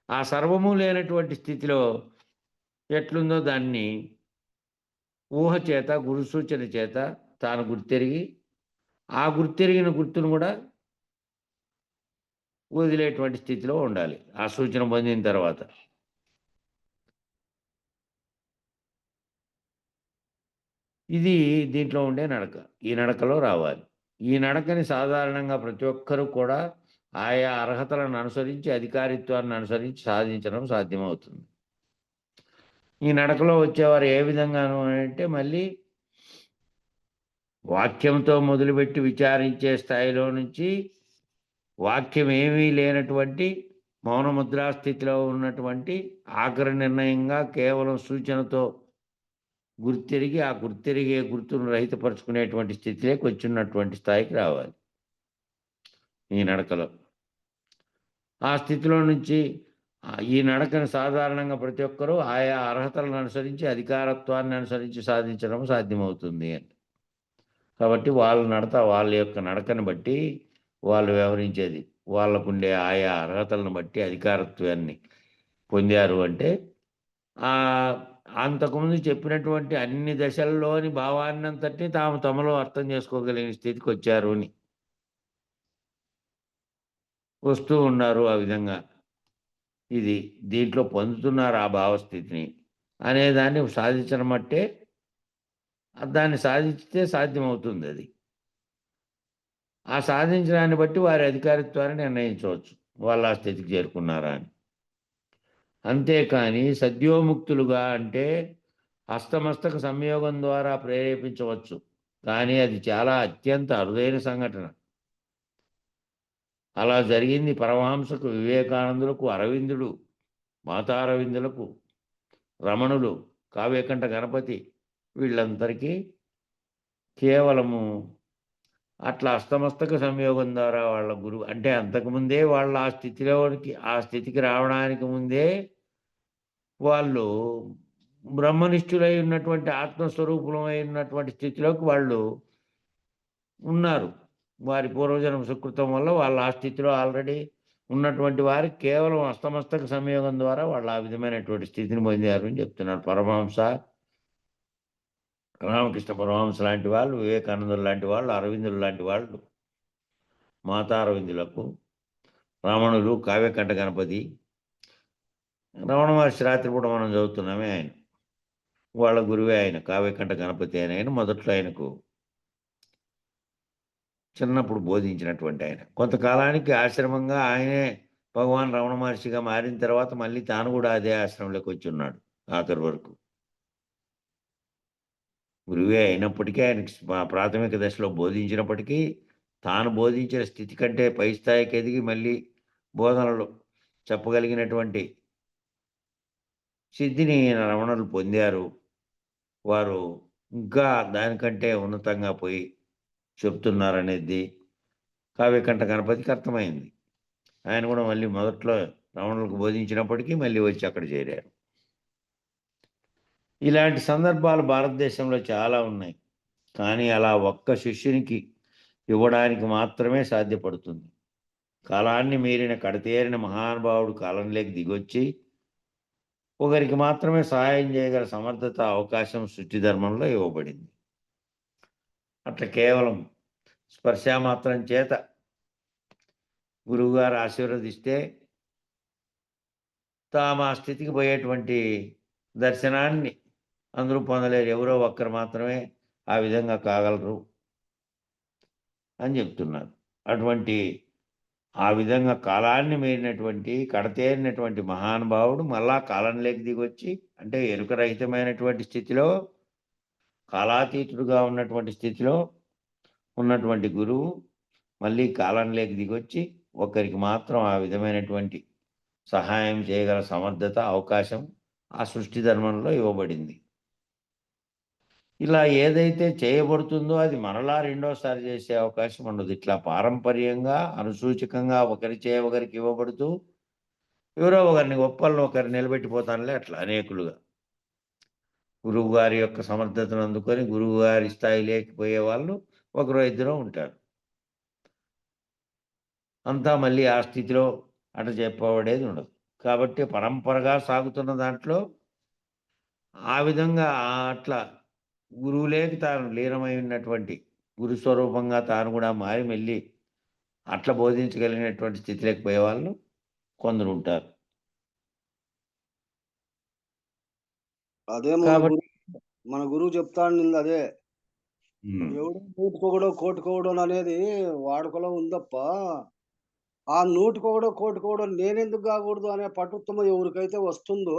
ఆ సర్వము లేనటువంటి స్థితిలో ఎట్లుందో దాన్ని ఊహ చేత, గురు సూచన చేత తాను గుర్తెరిగి, ఆ గుర్తెరిగిన గుర్తును కూడా వదిలేటువంటి స్థితిలో ఉండాలి ఆ సూచన పొందిన తర్వాత. ఇది దీంట్లో ఉండే నడక. ఈ నడకలో రావాలి. ఈ నడకని సాధారణంగా ప్రతి ఒక్కరూ కూడా ఆయా అర్హతలను అనుసరించి అధికారిత్వాన్ని అనుసరించి సాధించడం సాధ్యమవుతుంది. ఈ నడకలో వచ్చేవారు ఏ విధంగాను అంటే మళ్ళీ వాక్యంతో మొదలుపెట్టి విచారించే స్థాయిలో నుంచి వాక్యం ఏమీ లేనటువంటి మౌనముద్రా స్థితిలో ఉన్నటువంటి ఆఖరి నిర్ణయంగా కేవలం సూచనతో గుర్తెరిగి ఆ గుర్తెరిగే గుర్తును రహితపరుచుకునేటువంటి స్థితిలోకి వచ్చినటువంటి స్థాయికి రావాలి ఈ నడకలో. ఆ స్థితిలో నుంచి ఈ నడకను సాధారణంగా ప్రతి ఒక్కరూ ఆయా అర్హతలను అనుసరించి అధికారత్వాన్ని అనుసరించి సాధించడం సాధ్యమవుతుంది అని. కాబట్టి వాళ్ళ యొక్క నడకను బట్టి వాళ్ళు వ్యవహరించేది వాళ్ళకుండే ఆయా అర్హతలను బట్టి అధికారత్వాన్ని పొందారు అంటే అంతకుముందు చెప్పినటువంటి అన్ని దశల్లోని భావాన్నంతటినీ తమలో అర్థం చేసుకోగలిగిన స్థితికి వచ్చారు అని వస్తూ ఉన్నారు. ఆ విధంగా ఇది దీంట్లో పొందుతున్నారు ఆ భావస్థితిని అనేదాన్ని సాధించడం అంటే దాన్ని సాధించితే సాధ్యమవుతుంది. అది ఆ సాధించడాన్ని బట్టి వారి అధికారిత్వాన్ని నిర్ణయించవచ్చు వాళ్ళు ఆ స్థితికి చేరుకున్నారా అని. అంతేకాని సద్యోముక్తులుగా అంటే హస్తమస్తక సంయోగం ద్వారా ప్రేరేపించవచ్చు, కానీ అది చాలా అత్యంత అరుదైన సంఘటన. అలా జరిగింది పరమహంసకు, వివేకానందులకు, అరవిందుడు, మాతా అరవిందులకు, రమణులు, కావ్యకంఠ గణపతి వీళ్ళందరికీ కేవలము అట్లా అస్తమస్తక సంయోగం ద్వారా వాళ్ళ గురువు అంటే అంతకుముందే వాళ్ళ ఆ స్థితికి రావడానికి ముందే వాళ్ళు బ్రహ్మనిష్ఠులై ఉన్నటువంటి ఆత్మస్వరూపులమై ఉన్నటువంటి స్థితిలోకి వాళ్ళు ఉన్నారు. వారి పూర్వజన్మ సుకృతం వల్ల వాళ్ళు ఆ స్థితిలో ఆల్రెడీ ఉన్నటువంటి వారికి కేవలం అస్తమస్తక సంయోగం ద్వారా వాళ్ళు ఆ విధమైనటువంటి స్థితిని పొందారు అని చెప్తున్నారు. పరమహంస, రామకృష్ణ పరమహంస లాంటి వాళ్ళు, వివేకానందులు లాంటి వాళ్ళు, అరవిందులు లాంటి వాళ్ళు, మాతా అరవిందులకు, రమణులు, కావ్యకంఠ గణపతి, రమణ మహర్షి రాత్రిపూట మనం చదువుతున్నామే ఆయన వాళ్ళ గురువే ఆయన కావ్యకంఠ గణపతి ఆయన మొదట్లో ఆయనకు చిన్నప్పుడు బోధించినటువంటి ఆయన. కొంతకాలానికి ఆశ్రమంగా ఆయనే భగవాన్ రమణ మహర్షిగా మారిన తర్వాత మళ్ళీ తాను కూడా అదే ఆశ్రమంలోకి వచ్చి ఉన్నాడు ఆఖరి వరకు. గురువే అయినప్పటికీ ఆయనకి ప్రాథమిక దశలో బోధించినప్పటికీ తాను బోధించిన స్థితి కంటే పై స్థాయికి ఎదిగి మళ్ళీ బోధనలు చెప్పగలిగినటువంటి సిద్ధిని రమణులు పొందారు. వారు ఇంకా దానికంటే ఉన్నతంగా పోయి చెప్తున్నారనేది కావ్యకంఠ గణపతికి అర్థమైంది. ఆయన కూడా మళ్ళీ మొదట్లో రమణులకు బోధించినప్పటికీ మళ్ళీ వచ్చి అక్కడ చేరారు. ఇలాంటి సందర్భాలు భారతదేశంలో చాలా ఉన్నాయి. కానీ అలా ఒక్క శిష్యునికి ఇవ్వడానికి మాత్రమే సాధ్యపడుతుంది. కాలాన్ని మీరిన కడతేరిన మహానుభావుడు కాలంలోకి దిగొచ్చి ఒకరికి మాత్రమే సహాయం చేయగల సమర్థత, అవకాశం సృష్టి ధర్మంలో ఇవ్వబడింది. అట్లా కేవలం స్పర్శామాత్రం చేత గురువుగారు ఆశీర్వదిస్తే తాము ఆ స్థితికి పోయేటువంటి దర్శనాన్ని అందరూ పొందలేరు. ఎవరో ఒక్కరు మాత్రమే ఆ విధంగా కాగలరు అని చెప్తున్నారు. అటువంటి ఆ విధంగా కాలాన్ని మీరినటువంటి కడతేరినటువంటి మహానుభావుడు మళ్ళా కాలంలోకి దిగొచ్చి అంటే ఎరుకరహితమైనటువంటి స్థితిలో, కాలాతీతుడుగా ఉన్నటువంటి స్థితిలో ఉన్నటువంటి గురువు మళ్ళీ కాలంలోకి దిగొచ్చి ఒకరికి మాత్రం ఆ విధమైనటువంటి సహాయం చేయగల సమర్థత, అవకాశం ఆ సృష్టి ధర్మంలో ఇవ్వబడింది. ఇలా ఏదైతే చేయబడుతుందో అది మరలా రెండోసారి చేసే అవకాశం ఉండదు. ఇట్లా పారంపర్యంగా అనుసూచకంగా ఒకరికి ఇవ్వబడుతూ ఎవరో ఒకరిని గొప్పలను ఒకరు నిలబెట్టిపోతానులే అట్లా అనేకులుగా గురువు గారి యొక్క సమర్థతను అందుకొని గురువు గారి స్థాయి లేకపోయే వాళ్ళు ఒకరో ఇద్దరు ఉంటారు. అంతా మళ్ళీ ఆ స్థితిలో అట చెప్పబడేది ఉండదు. కాబట్టి పరంపరగా సాగుతున్న దాంట్లో ఆ విధంగా అట్లా గురువులేకి తాను లీనమై ఉన్నటువంటి గురుస్వరూపంగా తాను కూడా మారి మళ్ళీ అట్లా బోధించగలిగినటువంటి స్థితిలోకి పోయే వాళ్ళు కొందరు ఉంటారు. అదే మన గురువు చెప్తాను అదే ఎవడో కోటుకోవడం అనేది వాడుకలో ఉందప్ప. ఆ నూటికొకడో, కోటికొకడో నేనెందుకు కాకూడదు అనే పట్టుత్వం ఎవరికైతే వస్తుందో,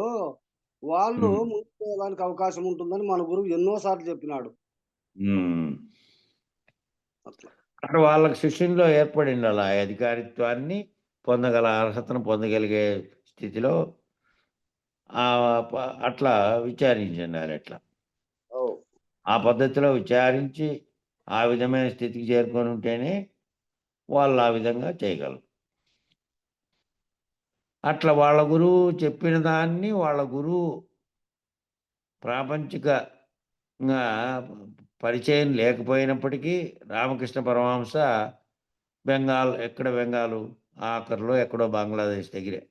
వాళ్ళు ఉమ్, ముందుకు పోవడానికి అవకాశం ఉంటుందని మన గురువు ఎన్నో సార్లు చెప్పినాడు. ఉమ్. అట్లా. అక్కడ వాళ్ళకి శిష్యునిలో ఏర్పడింది అలా అధికారిత్వాన్ని పొందగల అర్హతను పొందగలిగే స్థితిలో అట్లా విచారించినారు ఎట్లా ఓహ్! ఆ పద్ధతిలో విచారించి ఆ విధమైన స్థితికి చేరుకొని ఉంటేనే వాళ్ళు ఆ విధంగా చేయగలరు. అట్లా వాళ్ళ గురువు చెప్పిన దాన్ని వాళ్ళ గురువు ప్రాపంచికంగా పరిచయం లేకపోయినప్పటికీ రామకృష్ణ పరమహంస బెంగాలు ఆఖరిలో ఎక్కడో బంగ్లాదేశ్ దగ్గరే.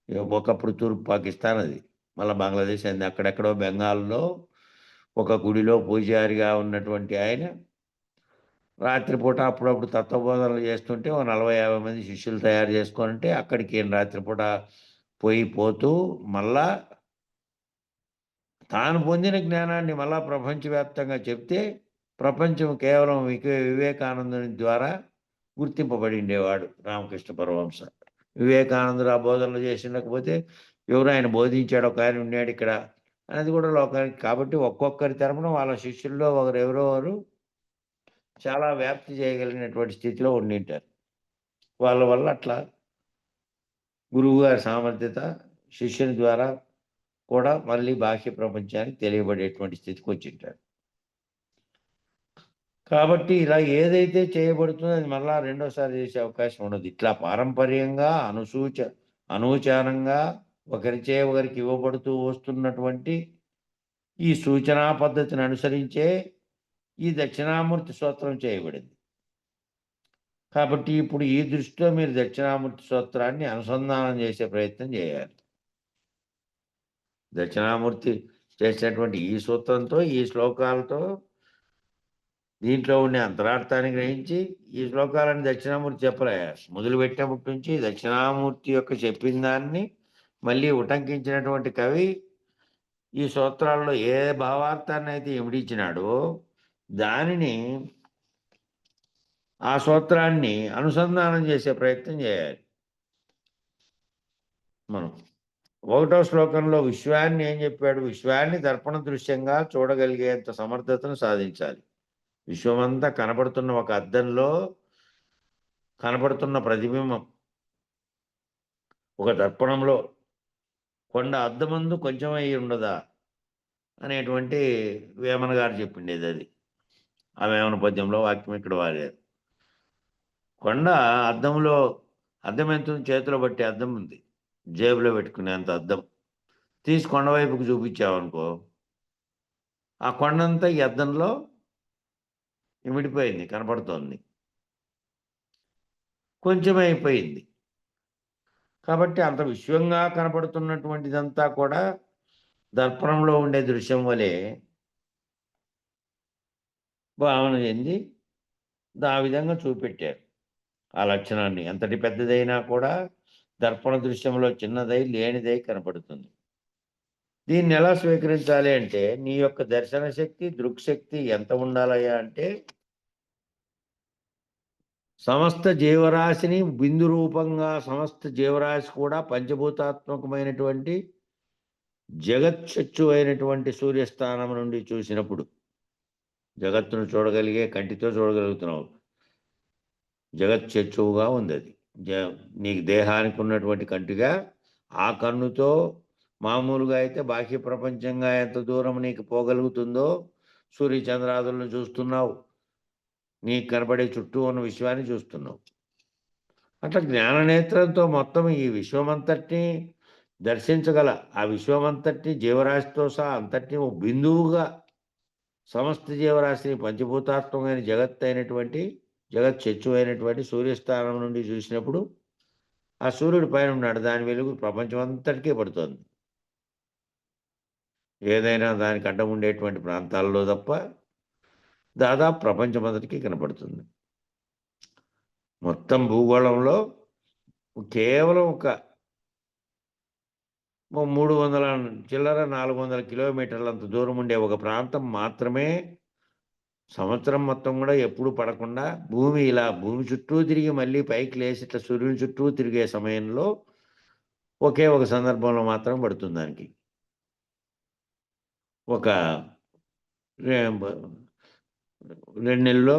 ఒకప్పుడు తూర్పు పాకిస్తాన్ అది, మళ్ళీ బంగ్లాదేశ్ అయింది. అక్కడెక్కడో బెంగాల్లో ఒక గుడిలో పూజారిగా ఉన్నటువంటి ఆయన రాత్రిపూట అప్పుడప్పుడు తత్వబోధనలు చేస్తుంటే ఓ 40-50 మంది శిష్యులు తయారు చేసుకొనుంటే అక్కడికి ఈయన రాత్రిపూట పోతూ మళ్ళా తాను పొందిన జ్ఞానాన్ని మళ్ళా ప్రపంచవ్యాప్తంగా చెప్తే ప్రపంచం కేవలం వివేకానందుని ద్వారా గుర్తింపబడిండేవాడు రామకృష్ణ పరమహంస. వివేకానందుడు ఆ బోధనలు చేసినకపోతే ఎవరు ఆయన బోధించాడు, ఒక ఆయన ఉన్నాడు ఇక్కడ అనేది కూడా లోకానికి. కాబట్టి ఒక్కొక్కరి తరపున వాళ్ళ శిష్యుల్లో ఎవరెవరు చాలా వ్యాప్తి చేయగలిగినటువంటి స్థితిలో ఉండింటారు. వాళ్ళ వల్ల అట్లా గురువు గారి సామర్థ్యత శిష్యుని ద్వారా కూడా మళ్ళీ బాహ్య ప్రపంచానికి తెలియబడేటువంటి స్థితికి వచ్చింటారు. కాబట్టి ఇలా ఏదైతే చేయబడుతుందో అది మళ్ళా రెండోసారి చేసే అవకాశం ఉండదు. ఇట్లా పారంపర్యంగా అనూచానంగా ఒకరిచే ఒకరికి ఇవ్వబడుతూ వస్తున్నటువంటి ఈ సూచనా పద్ధతిని అనుసరించే ఈ దక్షిణామూర్తి స్తోత్రం చేయబడింది. కాబట్టి ఇప్పుడు ఈ దృష్టిలో మీరు దక్షిణామూర్తి స్తోత్రాన్ని అనుసంధానం చేసే ప్రయత్నం చేయాలి. దక్షిణామూర్తి చేసినటువంటి ఈ సూత్రంతో, ఈ శ్లోకాలతో, దీంట్లో ఉండే అంతరార్థాన్ని గ్రహించి ఈ శ్లోకాలని దక్షిణామూర్తి చెప్పలే. మొదలుపెట్టినప్పటి నుంచి దక్షిణామూర్తి యొక్క చెప్పిన దాన్ని మళ్ళీ ఉటంకించినటువంటి కవి ఈ సూత్రాల్లో ఏ భావార్థాన్ని అయితే ఇమిడించినాడో దానిని ఆ సూత్రాన్ని అనుసంధానం చేసే ప్రయత్నం చేయాలి. మనం 1వ శ్లోకంలో విశ్వాన్ని ఏం చెప్పాడు? విశ్వాన్ని దర్పణ దృశ్యంగా చూడగలిగేంత సమర్థతను సాధించాలి. విశ్వమంతా కనబడుతున్న ఒక అద్దంలో కనబడుతున్న ప్రతిబింబం ఒక దర్పణంలో కొండ అద్దమందు కొంచెం అయి ఉండదా అనేటువంటి వేమన గారు చెప్పిండేది అది. ఆ వేమన పద్యంలో వాక్యం ఇక్కడ వాడారు. కొండ అద్దంలో అద్దం ఎంత చేతిలో పట్టే అద్దం ఉంది, జేబులో పెట్టుకునేంత అద్దం తీసి కొండ వైపుకు చూపించావనుకో ఆ కొండంతా ఈ అద్దంలో ఇమిడిపోయింది, కనపడుతోంది, కొంచెం అయిపోయింది. కాబట్టి అంత విశ్వంగా కనపడుతున్నటువంటిదంతా కూడా దర్పణంలో ఉండే దృశ్యం వలె భావన చెంది ఆ విధంగా చూపెట్టారు. ఆ లక్షణాన్ని ఎంతటి పెద్దదైనా కూడా దర్పణ దృశ్యంలో చిన్నదై లేనిదై కనపడుతుంది. దీన్ని ఎలా స్వీకరించాలి అంటే నీ యొక్క దర్శన శక్తి, దృక్శక్తి ఎంత ఉండాలయ్యా అంటే సమస్త జీవరాశిని బిందు రూపంగా, సమస్త జీవరాశి కూడా పంచభూతాత్మకమైనటువంటి జగచ్చచ్చు అయినటువంటి సూర్యస్థానం నుండి చూసినప్పుడు జగత్తును చూడగలిగే కంటితో చూడగలుగుతున్నావు. జగచ్చచ్చువుగా ఉంది అది. నీకు దేహానికి ఉన్నటువంటి కంటిగా ఆ కన్నుతో మామూలుగా అయితే బాహ్య ప్రపంచంగా ఎంత దూరం నీకు పోగలుగుతుందో సూర్య చంద్రాదులను చూస్తున్నావు, నీకు కనబడే చుట్టూ ఉన్న విశ్వాన్ని చూస్తున్నావు. అట్లా జ్ఞాననేత్రంతో మొత్తం ఈ విశ్వమంతటిని దర్శించగల, ఆ విశ్వమంతటిని జీవరాశితో సహా అంతటిని ఒక బిందువుగా సమస్త జీవరాశిని పంచభూతాత్మకమైన జగచ్చచ్చు అయినటువంటి సూర్యస్థానం నుండి చూసినప్పుడు ఆ సూర్యుడి పైన ఉన్నాడు, దాని వెలుగు ప్రపంచం అంతటికీ పడుతోంది. ఏదైనా దానికి అడ్డం ఉండేటువంటి ప్రాంతాల్లో తప్ప దాదాపు ప్రపంచం అంతటికీ కనపడుతుంది. మొత్తం భూగోళంలో కేవలం ఒక 300 చిల్లర 400 కిలోమీటర్లంత దూరం ఉండే ఒక ప్రాంతం మాత్రమే సంవత్సరం మొత్తం కూడా ఎప్పుడు పడకుండా భూమి చుట్టూ తిరిగి మళ్ళీ పైకి లేచి ఇట్లా సూర్యుని చుట్టూ తిరిగే సమయంలో ఒకే ఒక సందర్భంలో మాత్రం పడుతుంది దానికి. ఒక 2 నెలల్లో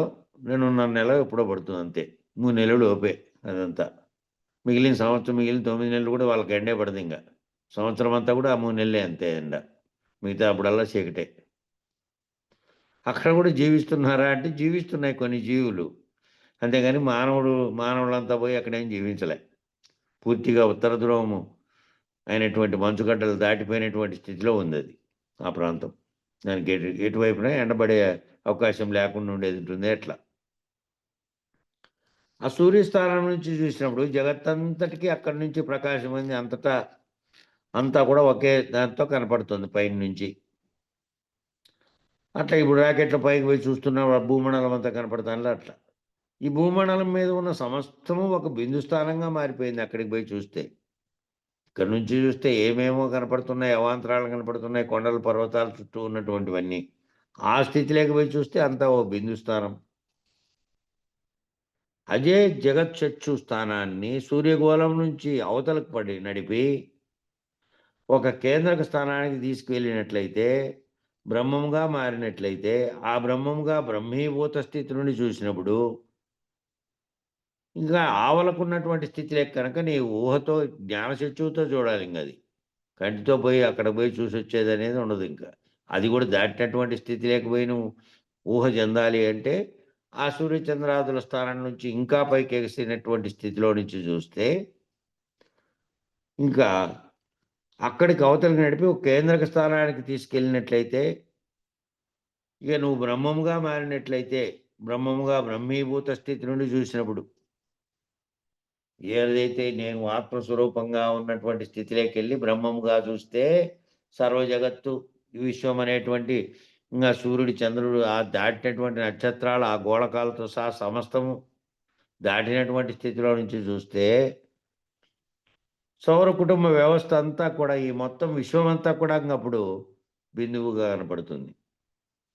2.5 నెల ఎప్పుడో పడుతుంది అంతే. 3 నెలలు లోపే అదంతా. మిగిలిన 9 నెలలు కూడా వాళ్ళకి ఎండే పడదు. ఇంకా సంవత్సరం అంతా కూడా ఆ 3 నెలలే అంతే ఎండ. మిగతా అప్పుడల్లా చీకటే. అక్కడ కూడా జీవిస్తున్నారా అంటే జీవిస్తున్నాయి కొన్ని జీవులు. అంతేగాని మానవులంతా పోయి అక్కడేం జీవించలే. పూర్తిగా ఉత్తర ధ్రువము అయినటువంటి మంచుగడ్డలు దాటిపోయినటువంటి స్థితిలో ఉంది అది ఆ ప్రాంతం. దానికి ఎటువైపున ఎండబడే అవకాశం లేకుండా ఉండేది ఉంటుంది. ఎట్లా ఆ సూర్యస్థానం నుంచి చూసినప్పుడు జగత్తంతటికి అక్కడి నుంచి ప్రకాశం అంది అంతా కూడా ఒకే దాంతో కనపడుతుంది పైన నుంచి. అట్లా ఇప్పుడు రాకెట్ల పైకి పోయి చూస్తున్నప్పుడు భూమండలం అంతా కనపడుతుంది. అట్లా ఈ భూమండలం మీద ఉన్న సమస్తము ఒక బిందు స్థానంగా మారిపోయింది అక్కడికి పోయి చూస్తే. ఇక్కడ నుంచి చూస్తే ఏమేమో కనపడుతున్నాయి, అవాంతరాలు కనపడుతున్నాయి, కొండలు పర్వతాల చుట్టూ ఉన్నటువంటివన్నీ. ఆ స్థితిలోకి పోయి చూస్తే అంతా ఓ బిందు స్థానం. అదే జగచ్చక్షు స్థానాన్ని సూర్యగోళం నుంచి అవతలకు నడిపి ఒక కేంద్రక స్థానానికి తీసుకువెళ్ళినట్లయితే, బ్రహ్మంగా మారినట్లయితే, ఆ బ్రహ్మంగా బ్రహ్మీభూత స్థితి నుండి చూసినప్పుడు ఇంకా ఆవలకున్నటువంటి స్థితిలో కనుక నీ ఊహతో జ్ఞానచక్షువుతో చూడాలి. ఇంక అది కంటితో పోయి అక్కడ పోయి చూసి వచ్చేది అనేది ఉండదు. ఇంకా అది కూడా దాటినటువంటి స్థితి లేకపోయి నువ్వు ఊహ చెందాలి అంటే ఆ సూర్యచంద్రాదుల స్థానం నుంచి ఇంకా పైకి ఎగిసినటువంటి స్థితిలో నుంచి చూస్తే ఇంకా అక్కడికి అవతలకి నడిపి ఒక కేంద్రక స్థానానికి తీసుకెళ్ళినట్లయితే ఇక నువ్వు బ్రహ్మముగా మారినట్లయితే, బ్రహ్మముగా బ్రహ్మీభూత స్థితి నుండి చూసినప్పుడు ఏదైతే నేను ఆత్మస్వరూపంగా ఉన్నటువంటి స్థితిలోకి వెళ్ళి బ్రహ్మముగా చూస్తే సర్వ జగత్తు విశ్వం అనేటువంటి ఇంకా సూర్యుడు చంద్రుడు ఆ దాటినటువంటి నక్షత్రాలు ఆ గోళకాలతో సహా సమస్తము దాటినటువంటి స్థితిలో నుంచి చూస్తే సౌర కుటుంబ వ్యవస్థ అంతా కూడా ఈ మొత్తం విశ్వం అంతా కూడా అప్పుడు బిందువుగా కనపడుతుంది.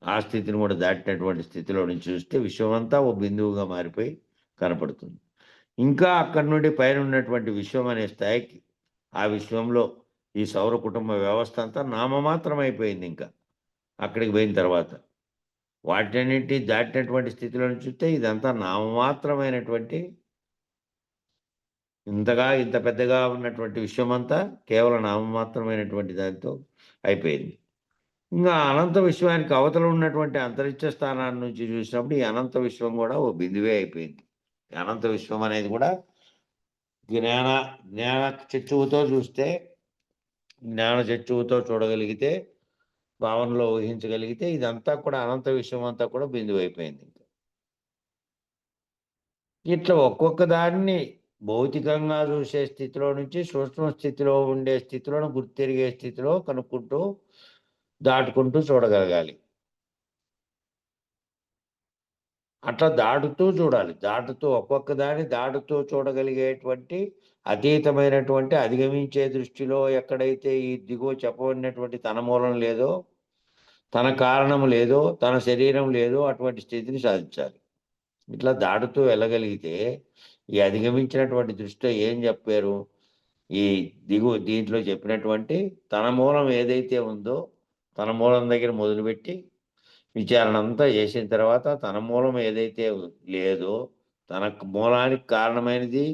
ఆ స్థితిని కూడా దాటినటువంటి స్థితిలో నుంచి చూస్తే విశ్వం అంతా ఓ బిందువుగా మారిపోయి కనపడుతుంది. ఇంకా అక్కడి నుండి పైన ఉన్నటువంటి విశ్వం అనే స్థాయికి ఆ విశ్వంలో ఈ సౌర కుటుంబ వ్యవస్థ అంతా నామమాత్రం అయిపోయింది. ఇంకా అక్కడికి పోయిన తర్వాత వాటన్నిటి దాటినటువంటి స్థితిలో చూస్తే ఇదంతా నామమాత్రమైనటువంటి ఇంత పెద్దగా ఉన్నటువంటి విశ్వమంతా కేవలం నామమాత్రమైనటువంటి దానితో అయిపోయింది. ఇంకా అనంత విశ్వానికి అవతల ఉన్నటువంటి అంతరిక్ష స్థానాన్ని నుంచి చూసినప్పుడు ఈ అనంత విశ్వం కూడా ఓ బిందువే అయిపోయింది. అనంత విశ్వం అనేది కూడా జ్ఞాన చక్షువుతో చూస్తే, జ్ఞాన చక్షువుతో చూడగలిగితే, భావనలో ఊహించగలిగితే ఇదంతా కూడా అనంత విశ్వం అంతా కూడా బిందువు అయిపోయింది. ఇట్లా ఒక్కొక్క దాన్ని భౌతికంగా చూసే స్థితిలో నుంచి సూక్ష్మ స్థితిలో ఉండే స్థితిలోను గుర్తెరిగే స్థితిలో కనుక్కుంటూ దాటుకుంటూ చూడగలగాలి. అట్లా దాటుతూ చూడాలి. ఒక్కొక్క దాన్ని దాటుతూ చూడగలిగేటువంటి అతీతమైనటువంటి అధిగమించే దృష్టిలో ఎక్కడైతే ఈ దిగువ చెప్పబడినటువంటి తన మూలం లేదో, తన కారణం లేదో, తన శరీరం లేదో అటువంటి స్థితిని సాధించాలి. ఇట్లా దాటుతూ వెళ్ళగలిగితే ఈ అధిగమించినటువంటి దృష్టిలో ఏం చెప్పారు? ఈ దీంట్లో చెప్పినటువంటి తన మూలం ఏదైతే ఉందో తన మూలం దగ్గర మొదలుపెట్టి విచారణ అంతా చేసిన తర్వాత తన మూలం ఏదైతే లేదో, తన మూలానికి కారణమైనది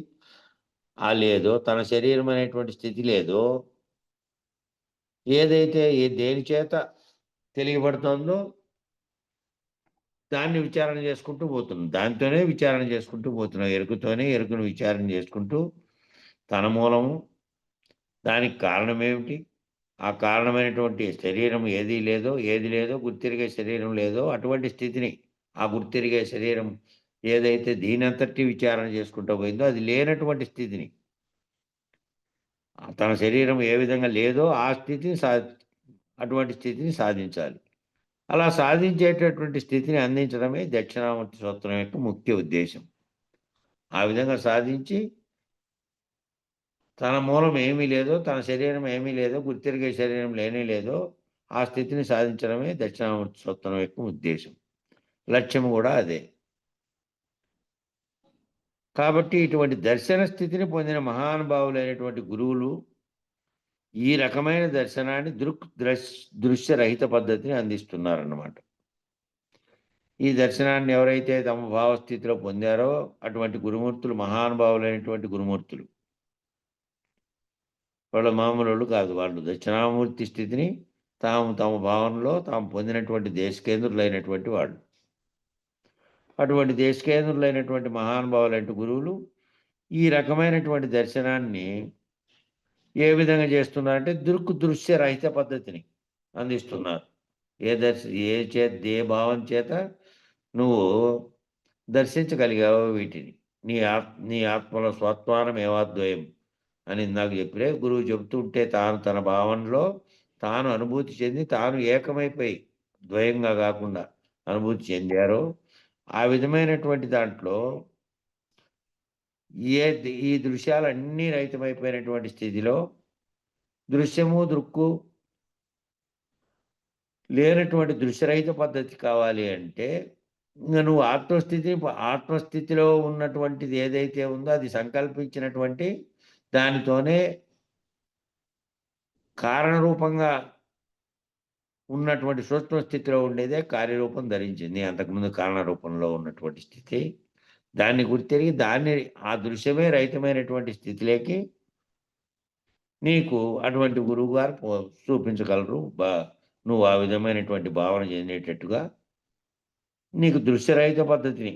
లేదో, తన శరీరం అనేటువంటి స్థితి లేదో, ఏదైతే దేని చేత తెలియబడుతుందో దాన్ని విచారణ చేసుకుంటూ పోతున్నాం. దాంతోనే విచారణ చేసుకుంటూ పోతున్నాం. ఎరుకును విచారణ చేసుకుంటూ తన మూలము, దానికి కారణం ఏమిటి, ఆ కారణమైనటువంటి శరీరం ఏది లేదో గుర్తిరిగే శరీరం లేదో అటువంటి స్థితిని, ఆ గుర్తిరిగే శరీరం ఏదైతే దీనంతటి విచారణ చేసుకుంటూ పోయిందో అది లేనటువంటి స్థితిని, తన శరీరం ఏ విధంగా లేదో ఆ స్థితిని అటువంటి స్థితిని సాధించాలి. అలా సాధించేటటువంటి స్థితిని అందించడమే దక్షిణామూర్తి సూత్రం యొక్క ముఖ్య ఉద్దేశం. ఆ విధంగా సాధించి తన మూలం ఏమీ లేదో, తన శరీరం ఏమీ లేదో, గుర్తిరిగే శరీరం లేదో ఆ స్థితిని సాధించడమే దక్షిణామూర్తి సూత్రం యొక్క ఉద్దేశం. లక్ష్యం కూడా అదే. కాబట్టి ఇటువంటి దర్శన స్థితిని పొందిన మహానుభావులైనటువంటి గురువులు ఈ రకమైన దర్శనాన్ని దృశ్యరహిత పద్ధతిని అందిస్తున్నారన్నమాట. ఈ దర్శనాన్ని ఎవరైతే తమ భావస్థితిలో పొందారో అటువంటి గురుమూర్తులు మహానుభావులైనటువంటి గురుమూర్తులు. వాళ్ళు మామూలు కాదు. వాళ్ళు దక్షిణామూర్తి స్థితిని తమ భావనలో తాము పొందినటువంటి దేశకేంద్రులైనటువంటి వాళ్ళు. అటువంటి దేశకేంద్రులైనటువంటి మహానుభావులైన గురువులు ఈ రకమైనటువంటి దర్శనాన్ని ఏ విధంగా చేస్తున్నారంటే దృశ్యరహిత పద్ధతిని అందిస్తున్నారు. ఏ భావం చేత నువ్వు దర్శించగలిగావో వీటిని నీ ఆత్మలో స్వత్వానం ఏవాద్వయం అని నాకు చెప్పిరే గురువు చెబుతుంటే తన భావనలో తాను అనుభూతి చెంది తాను ఏకమైపోయి ద్వయంగా కాకుండా అనుభూతి చెందారో ఆ విధమైనటువంటి దాంట్లో ఈ దృశ్యాలన్నీ రహితమైపోయినటువంటి స్థితిలో దృశ్యము దృక్కు లేనటువంటి దృశ్యరహిత పద్ధతి కావాలి అంటే ఇంకా నువ్వు ఆత్మస్థితిలో ఉన్నటువంటిది ఏదైతే ఉందో అది సంకల్పించినటువంటి దానితోనే కారణరూపంగా ఉన్నటువంటి సూక్ష్మ స్థితిలో ఉండేదే కార్యరూపం ధరించింది. అంతకుముందు కారణ రూపంలో ఉన్నటువంటి స్థితి దాన్ని గుర్తిరిగి ఆ దృశ్యమే రహితమైనటువంటి స్థితిలోకి నీకు అటువంటి గురువు గారు చూపించగలరు. నువ్వు ఆ విధమైనటువంటి భావన చెందేటట్టుగా నీకు దృశ్యరహిత పద్ధతిని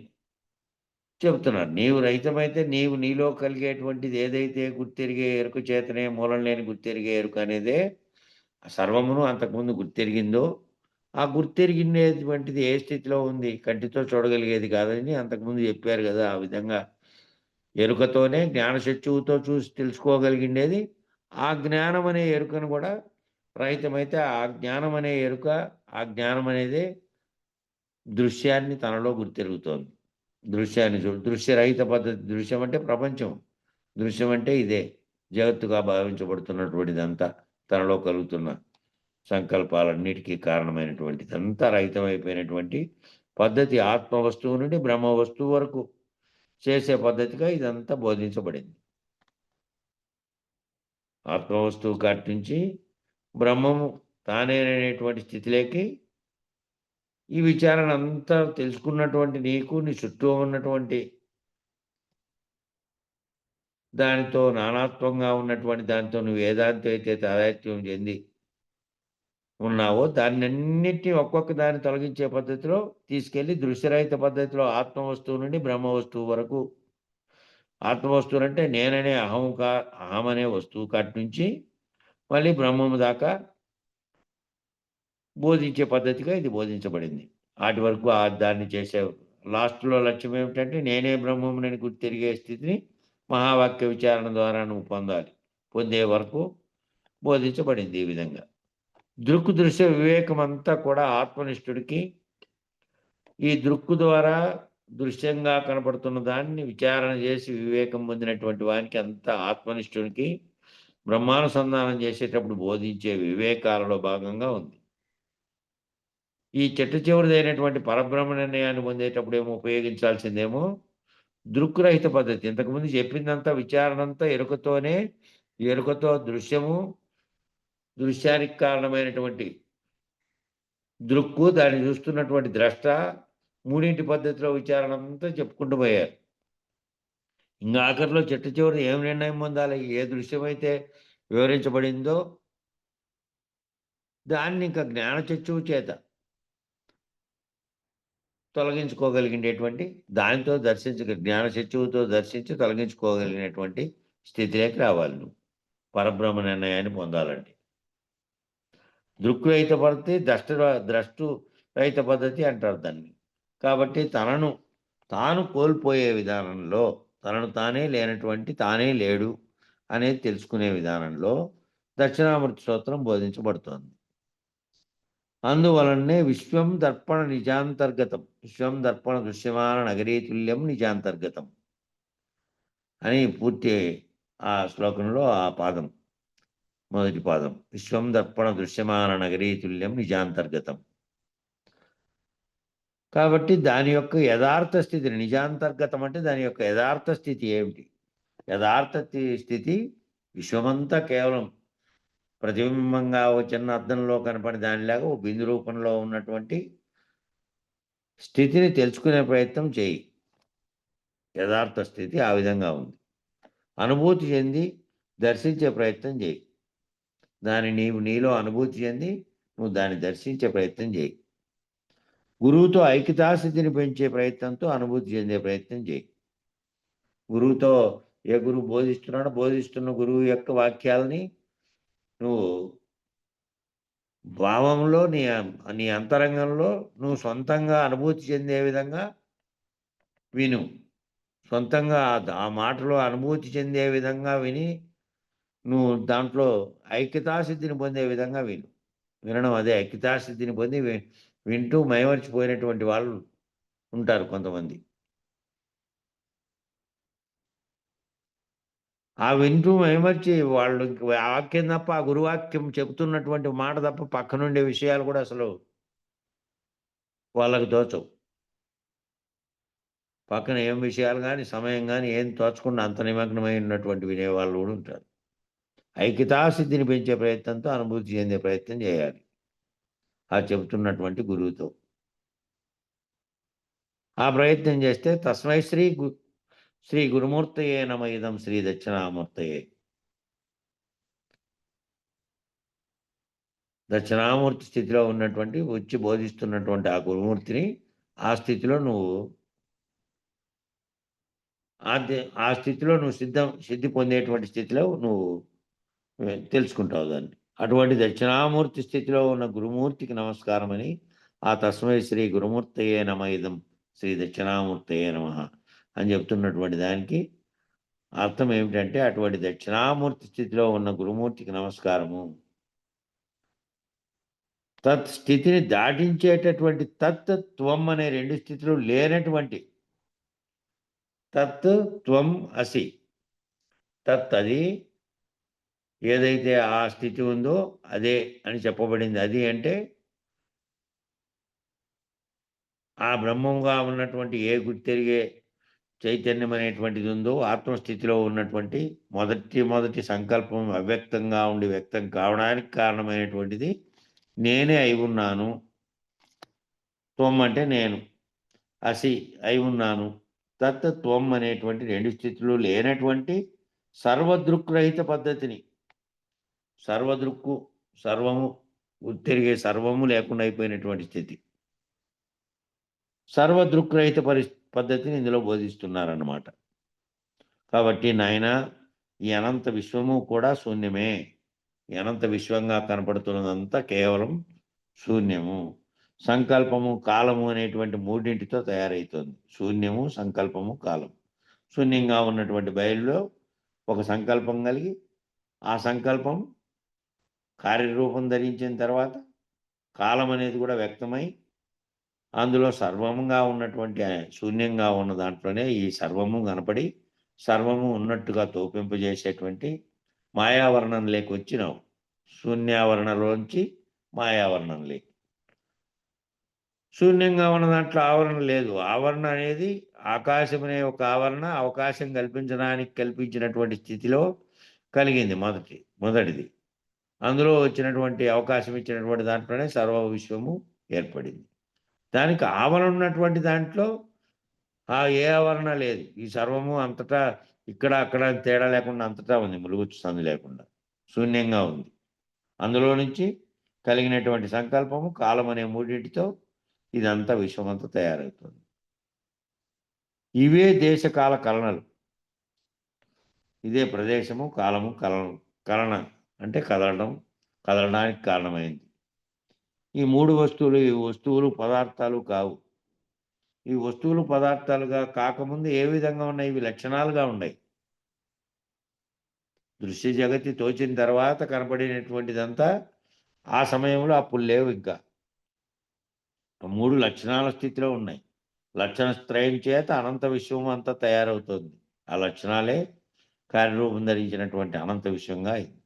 చెబుతున్నారు. నీవు రహితమైతే నీలో కలిగేటువంటిది ఏదైతే గుర్తెరిగే ఎరుక చేతనే మూలం లేని గుర్తెరిగే ఎరుక అనేదే సర్వమును అంతకుముందు గుర్తెరిగిందో ఆ గుర్తెరిగినటువంటిది ఏ స్థితిలో ఉంది, కంటితో చూడగలిగేది కాదని అంతకుముందు చెప్పారు కదా. ఆ విధంగా ఎరుకతోనే జ్ఞానచక్షువుతో చూసి తెలుసుకోగలిగిండేది. ఆ జ్ఞానం అనే ఎరుకను కూడా రహితమైతే ఆ జ్ఞానం అనే ఎరుక, ఆ జ్ఞానం అనేదే దృశ్యాన్ని తనలో గుర్తెరుగుతోంది. దృశ్యాన్ని దృశ్యరహిత పద్ధతి. దృశ్యం అంటే ప్రపంచం, దృశ్యం అంటే ఇదే జగత్తుగా భావించబడుతున్నటువంటిదంతా తనలో కలుగుతున్న సంకల్పాలన్నిటికీ కారణమైనటువంటిదంతా రహితమైపోయినటువంటి పద్ధతి ఆత్మ వస్తువు నుండి బ్రహ్మ వస్తువు వరకు చేసే పద్ధతిగా ఇదంతా బోధించబడింది. ఆత్మవస్తువు కాటి నుంచి బ్రహ్మము తానేననేటువంటి స్థితిలోకి ఈ విచారణ అంతా తెలుసుకున్నటువంటి నీకు నీ చుట్టూ ఉన్నటువంటి దానితో నానాత్వంగా ఉన్నటువంటి దానితో నువ్వు ఏదాంతో అయితే తాదాత్మ్యం చెంది ఉన్నావో దాన్నన్నిటినీ ఒక్కొక్క దాన్ని తొలగించే పద్ధతిలో తీసుకెళ్ళి దృశ్యరహిత పద్ధతిలో ఆత్మవస్తువు నుండి బ్రహ్మ వస్తువు వరకు. ఆత్మవస్తువులు అంటే నేననే అహం అనే వస్తువు కాటి నుంచి మళ్ళీ బ్రహ్మము దాకా బోధించే పద్ధతిగా ఇది బోధించబడింది. వాటి వరకు దాన్ని చేసే లాస్ట్లో లక్ష్యం ఏమిటంటే నేనే బ్రహ్మమునని గుర్తిరిగే స్థితిని మహావాక్య విచారణ ద్వారా నువ్వు పొందే వరకు బోధించబడింది. ఈ విధంగా దృశ్య వివేకం అంతా కూడా ఆత్మనిష్ఠుడికి ఈ దృక్కు ద్వారా దృశ్యంగా కనపడుతున్న దాన్ని విచారణ చేసి వివేకం పొందినటువంటి వానికి అంతా ఆత్మనిష్ఠునికి బ్రహ్మానుసంధానం చేసేటప్పుడు బోధించే వివేకాలలో భాగంగా ఉంది. ఈ చివరిదైనటువంటి పరబ్రహ్మ నిర్ణయాన్ని పొందేటప్పుడు ఏమో ఉపయోగించాల్సిందేమో దృక్రహిత పద్ధతి. ఇంతకుముందు చెప్పిందంతా విచారణంతా ఎరుకతో దృశ్యానికి కారణమైనటువంటి దృక్కు, దాన్ని చూస్తున్నటువంటి ద్రష్ట, మూడింటి పద్ధతిలో విచారణ అంతా చెప్పుకుంటూ పోయారు. ఇంకా ఆఖరిలో చివరి ఏం నిర్ణయం పొందాలి, ఏ దృశ్యమైతే వివరించబడిందో దాన్ని ఇంకా జ్ఞానచక్షువు చేత తొలగించుకోగలిగినటువంటి దానితో జ్ఞానచక్షువుతో దర్శించి తొలగించుకోగలిగినటువంటి స్థితిలోకి రావాలి నువ్వు పరబ్రహ్మ నిర్ణయాన్ని పొందాలంటే. దృక్రహిత పద్ధతి ద్రష్టు రహిత పద్ధతి అంటారు దాన్ని. కాబట్టి తాను కోల్పోయే విధానంలో తనను తానే లేనటువంటి తానే లేడు అనేది తెలుసుకునే విధానంలో దక్షిణామూర్తి స్తోత్రం బోధించబడుతోంది. అందువలనే విశ్వం దర్పణ నిజాంతర్గతం, విశ్వం దర్పణ దృశ్యమాన నగరీతుల్యం నిజాంతర్గతం అని పూర్తి ఆ శ్లోకంలో ఆ పాదం మొదటి పాదం. విశ్వం దర్పణ దృశ్యమాన నగరీతుల్యం నిజాంతర్గతం. కాబట్టి దాని యొక్క యథార్థ స్థితిని, నిజాంతర్గతం అంటే దాని యొక్క యథార్థ స్థితి ఏమిటి? యథార్థ స్థితి విశ్వమంతా కేవలం ప్రతిబింబంగా ఓ చిన్న అద్దంలో కనపడి దానిలాగా ఓ బిందు రూపంలో ఉన్నటువంటి స్థితిని తెలుసుకునే ప్రయత్నం చేయి. యథార్థ స్థితి ఆ విధంగా ఉంది. అనుభూతి చెంది దర్శించే ప్రయత్నం చేయి. దాన్ని నీలో అనుభూతి చెంది నువ్వు దాన్ని దర్శించే ప్రయత్నం చేయి. గురువుతో ఐక్యతాస్థితిని పెంచే ప్రయత్నంతో అనుభూతి చెందే ప్రయత్నం చేయి. గురువుతో ఏ గురువు బోధిస్తున్నాడో బోధిస్తున్న గురువు యొక్క వాక్యాలని నువ్వు భావంలో నీ అంతరంగంలో నువ్వు సొంతంగా అనుభూతి చెందే విధంగా విను. సొంతంగా ఆ మాటలో అనుభూతి చెందే విధంగా విని నువ్వు దాంట్లో ఐక్యతాసిద్ధిని పొందే విధంగా వినడం. అదే ఐక్యతాసిద్ధిని పొంది వింటూ మైమర్చిపోయినటువంటి వాళ్ళు ఉంటారు కొంతమంది. ఆ వింటూ మైమర్చి వాళ్ళు వాక్యం తప్ప, ఆ గురువాక్యం చెబుతున్నటువంటి మాట తప్ప పక్కనుండే విషయాలు కూడా అసలు వాళ్ళకు తోచవు. పక్కన ఏం విషయాలు కానీ సమయం కానీ ఏం తోచకుండా అంత నిమగ్నమై ఉన్నటువంటి వినేవాళ్ళు కూడా ఉంటారు. ఐక్యతాసిద్ధిని పెంచే ప్రయత్నంతో అనుభూతి చెందే ప్రయత్నం చేయాలి ఆ చెబుతున్నటువంటి గురువుతో. ఆ ప్రయత్నం చేస్తే తస్మై శ్రీ గురుమూర్తయే నమ ఇదం శ్రీ దక్షిణామూర్తయే. దక్షిణామూర్తి స్థితిలో ఉన్నటువంటి వచ్చి బోధిస్తున్నటువంటి ఆ గురుమూర్తిని ఆ స్థితిలో నువ్వు ఆ స్థితిలో నువ్వు సిద్ధి పొందేటువంటి స్థితిలో నువ్వు తెలుసుకుంటావు దాన్ని. అటువంటి దక్షిణామూర్తి స్థితిలో ఉన్న గురుమూర్తికి నమస్కారం అని ఆ తస్మై శ్రీ గురుమూర్తయే నమ ఇదం శ్రీ దక్షిణామూర్తయే నమ అని చెప్తున్నటువంటి దానికి అర్థం ఏమిటంటే అటువంటి దక్షిణామూర్తి స్థితిలో ఉన్న గురుమూర్తికి నమస్కారము. తత్ స్థితిని దాటించేటటువంటి తత్వం అనే రెండు స్థితులు లేనటువంటి తత్ త్వం అసి. తత్ అది ఏదైతే ఆ స్థితి ఉందో అదే అని చెప్పబడింది. అది అంటే ఆ బ్రహ్మంగా ఉన్నటువంటి ఏ గుర్తెరిగే చైతన్యం అనేటువంటిది ఉందో ఆత్మస్థితిలో ఉన్నటువంటి మొదటి సంకల్పం అవ్యక్తంగా ఉండి వ్యక్తం కావడానికి కారణమైనటువంటిది నేనే అయి ఉన్నాను. త్వం అంటే నేను, అసి అయి ఉన్నాను. తత్ త్వం అనేటువంటి రెండు స్థితులు లేనటువంటి సర్వదృక్రహిత పద్ధతిని, సర్వదృక్కు సర్వము గుర్తెరిగే సర్వము లేకుండా అయిపోయినటువంటి స్థితి, సర్వదృక్రహిత పద్ధతిని ఇందులో బోధిస్తున్నారన్నమాట. కాబట్టి నాయన ఈ అనంత విశ్వము కూడా శూన్యమే. ఈ అనంత విశ్వంగా కనపడుతున్నదంతా కేవలం శూన్యము. సంకల్పము కాలము అనేటువంటి మూడింటితో తయారవుతుంది. శూన్యము, సంకల్పము, కాలం. శూన్యంగా ఉన్నటువంటి బయలులో ఒక సంకల్పం కలిగి ఆ సంకల్పం కార్యరూపం ధరించిన తర్వాత కాలం అనేది కూడా వ్యక్తమై అందులో సర్వముగా ఉన్నటువంటి శూన్యంగా ఉన్న దాంట్లోనే ఈ సర్వము కనపడి సర్వము ఉన్నట్టుగా తోపింపజేసేటువంటి మాయావరణం లేక వచ్చినావు. శూన్యావరణలోంచి మాయావరణం లేక శూన్యంగా ఉన్న దాంట్లో ఆవరణ లేదు. ఆవరణ అనేది ఆకాశం అనే ఒక ఆవరణ అవకాశం కల్పించడానికి కల్పించినటువంటి స్థితిలో కలిగింది మొదటిది. అందులో వచ్చినటువంటి అవకాశం ఇచ్చినటువంటి దాంట్లోనే సర్వ విశ్వము ఏర్పడింది. దానికి ఆవరణ ఉన్నటువంటి దాంట్లో ఏ ఆవరణ లేదు. ఈ సర్వము అంతటా ఇక్కడ అక్కడ తేడా లేకుండా అంతటా ఉంది, ములుగుచ్చు సందు లేకుండా శూన్యంగా ఉంది. అందులో నుంచి కలిగినటువంటి సంకల్పము కాలం అనే మూడింటితో ఇదంతా విశ్వమంతా తయారవుతుంది. ఇవే దేశకాల కలనలు. ఇదే ప్రదేశము కాలము కలన అంటే కదలడానికి కారణమైంది. ఈ మూడు వస్తువులు ఈ వస్తువులు పదార్థాలు కావు. ఈ వస్తువులు పదార్థాలుగా కాకముందు ఏ విధంగా ఉన్నాయి? ఇవి లక్షణాలుగా ఉన్నాయి. దృశ్య జగతి తోచిన తర్వాత కనపడినటువంటిదంతా ఆ సమయంలో అప్పుడు లేవు. ఇంకా మూడు లక్షణాల స్థితిలో ఉన్నాయి. లక్షణత్రయం చేత అనంత విశ్వం అంతా తయారవుతుంది. ఆ లక్షణాలే కార్యరూపం ధరించినటువంటి అనంత విశ్వంగా అయింది.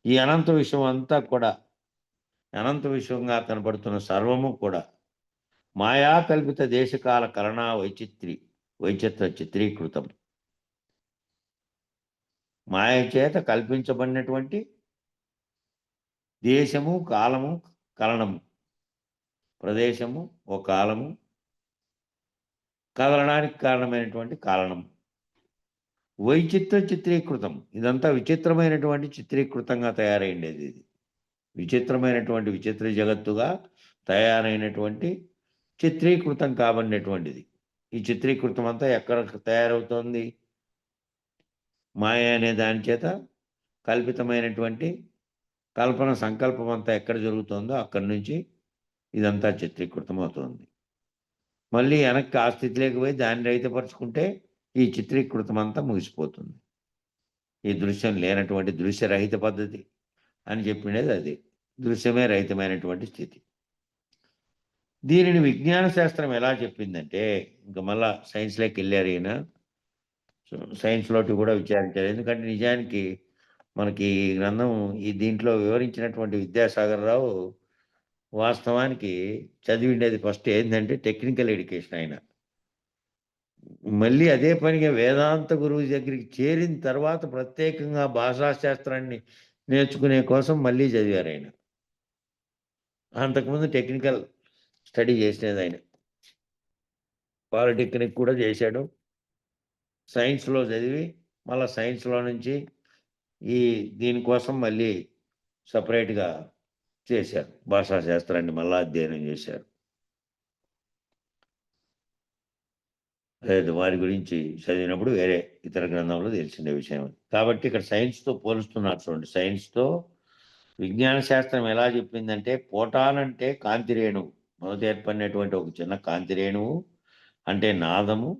ఈ అనంత విశ్వం అంతా కూడా అనంత విశ్వంగా కనపడుతున్న సర్వము కూడా మాయా కల్పిత దేశకాల కలనా వైచిత్ర చిత్రీకృతం. మాయ చేత కల్పించబడినటువంటి దేశము, కాలము, కలనము, ప్రదేశము, ఓ కాలము, కదలడానికి కారణమైనటువంటి కారణం, వైచిత్ర చిత్రీకృతం. ఇదంతా విచిత్రమైనటువంటి చిత్రీకృతంగా తయారైండేది. ఇది విచిత్రమైనటువంటి విచిత్ర జగత్తుగా తయారైనటువంటి చిత్రీకృతం కాబడినటువంటిది. ఈ చిత్రీకృతం అంతా ఎక్కడ తయారవుతోంది? మాయ అనే దాని చేత కల్పితమైనటువంటి కల్పన సంకల్పం అంతా ఎక్కడ జరుగుతుందో అక్కడి నుంచి ఇదంతా చిత్రీకృతం అవుతుంది. మళ్ళీ వెనక్కి ఆ స్థితిలోకి పోయి దాన్ని రహితపరుచుకుంటే ఈ చిత్రీకృతం అంతా ముగిసిపోతుంది. ఈ దృశ్యం లేనటువంటి దృశ్యరహిత పద్ధతి అని చెప్పినది అది. దృశ్యమే రహితమైనటువంటి స్థితి. దీనిని విజ్ఞాన శాస్త్రం ఎలా చెప్పిందంటే, ఇంకా మళ్ళా సైన్స్లోకి వెళ్ళారు ఈయన. సైన్స్లోకి కూడా విచారించారు. ఎందుకంటే నిజానికి మనకి ఈ గ్రంథం దీంట్లో వివరించినటువంటి విద్యాసాగర్ రావు వాస్తవానికి చదివిండేది ఫస్ట్ ఏంటంటే టెక్నికల్ ఎడ్యుకేషన్. ఆయన మళ్ళీ అదే పనిగా వేదాంత గురువు దగ్గరికి చేరిన తర్వాత ప్రత్యేకంగా భాషాశాస్త్రాన్ని నేర్చుకునే కోసం మళ్ళీ చదివారు ఆయన. అంతకుముందు టెక్నికల్ స్టడీ చేసినది ఆయన. పాలిటెక్నిక్ కూడా చేశాడు. సైన్స్లో చదివి మళ్ళీ సైన్స్లో నుంచి దీనికోసం మళ్ళీ సపరేట్గా చేశారు. భాషాశాస్త్రాన్ని మళ్ళా అధ్యయనం చేశారు. లేదు వారి గురించి చదివినప్పుడు వేరే ఇతర గ్రంథంలో తెలిసిన విషయం. కాబట్టి ఇక్కడ సైన్స్తో పోలుస్తున్నారు చూడండి. సైన్స్తో విజ్ఞాన శాస్త్రం ఎలా చెప్పిందంటే, పోటానంటే కాంతి రేణువు, మొదట ఏర్పడినటువంటి ఒక చిన్న కాంతి రేణువు అంటే నాదము,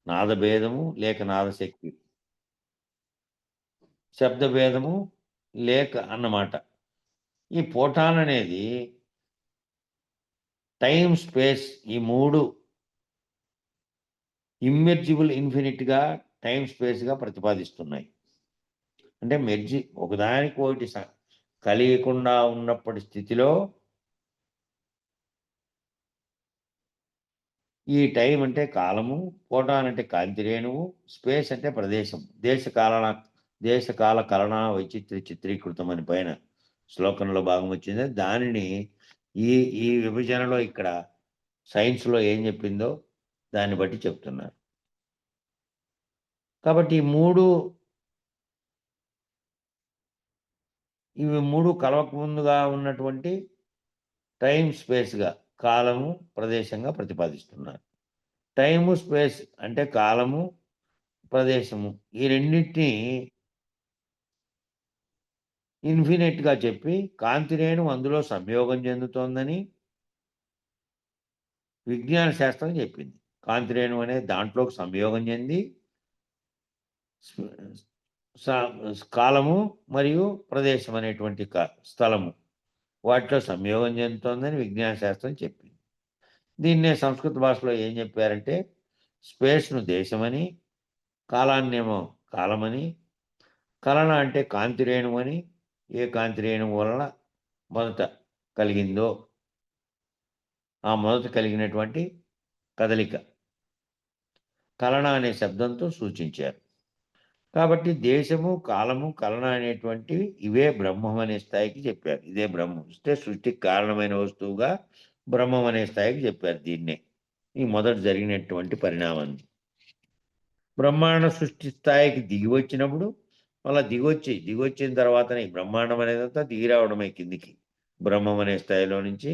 నాదభేదము లేక నాదశక్తి, శబ్దభేదము లేక అన్నమాట. ఈ పోటాన్ అనేది టైం, స్పేస్, ఈ మూడు ఇమ్మెర్జిబుల్ ఇన్ఫినిట్గా టైం స్పేస్గా ప్రతిపాదిస్తున్నాయి. అంటే మెర్జి ఒకదానికి ఒకటి కలియకుండా ఉన్నప్పటి స్థితిలో ఈ టైం అంటే కాలము, పోటాన్ అంటే కాంతి రేణువు, స్పేస్ అంటే ప్రదేశం. దేశకాల కలన వైచిత్ర చిత్రీకృతం అని పైన శ్లోకంలో భాగం వచ్చింది. దానిని ఈ విభజనలో ఇక్కడ సైన్స్లో ఏం చెప్పిందో దాన్ని బట్టి చెప్తున్నారు. కాబట్టి ఇవి మూడు కలవకముందుగా ఉన్నటువంటి టైం స్పేస్గా, కాలము ప్రదేశంగా ప్రతిపాదిస్తున్నారు. టైము స్పేస్ అంటే కాలము ప్రదేశము, ఈ రెండింటినీ ఇన్ఫినిట్గా చెప్పి కాంతి రేణువు అందులో సంయోగం చెందుతోందని విజ్ఞాన శాస్త్రం చెప్పింది. కాంతి రేణువు అనేది దాంట్లోకి సంయోగం చెంది కాలము మరియు ప్రదేశం అనేటువంటి స్థలము వాటిలో సంయోగం చెందుతోందని విజ్ఞాన శాస్త్రం చెప్పింది. దీన్నే సంస్కృత భాషలో ఏం చెప్పారంటే, స్పేస్ను దేశమని, కాలాన్నేమో కాలమని, కలన అంటే కాంతి రేణువు అని, ఏ కాంతి రేణువు వలన మొదట కలిగిందో ఆ మొదట కలిగినటువంటి కదలిక కలన అనే శబ్దంతో సూచించారు. కాబట్టి దేశము, కాలము, కలన అనేటువంటివి ఇవే బ్రహ్మం అనే స్థాయికి చెప్పారు. ఇదే బ్రహ్మం అంటే సృష్టికి కారణమైన వస్తువుగా బ్రహ్మం అనే స్థాయికి చెప్పారు. దీన్నే ఈ మొదట జరిగినటువంటి పరిణామాన్ని. బ్రహ్మాండ సృష్టి స్థాయికి దిగి వచ్చినప్పుడు మళ్ళీ దిగొచ్చిన తర్వాతనే బ్రహ్మాండం అనేదంతా దిగి రావడమే కిందికి. బ్రహ్మం అనే స్థాయిలో నుంచి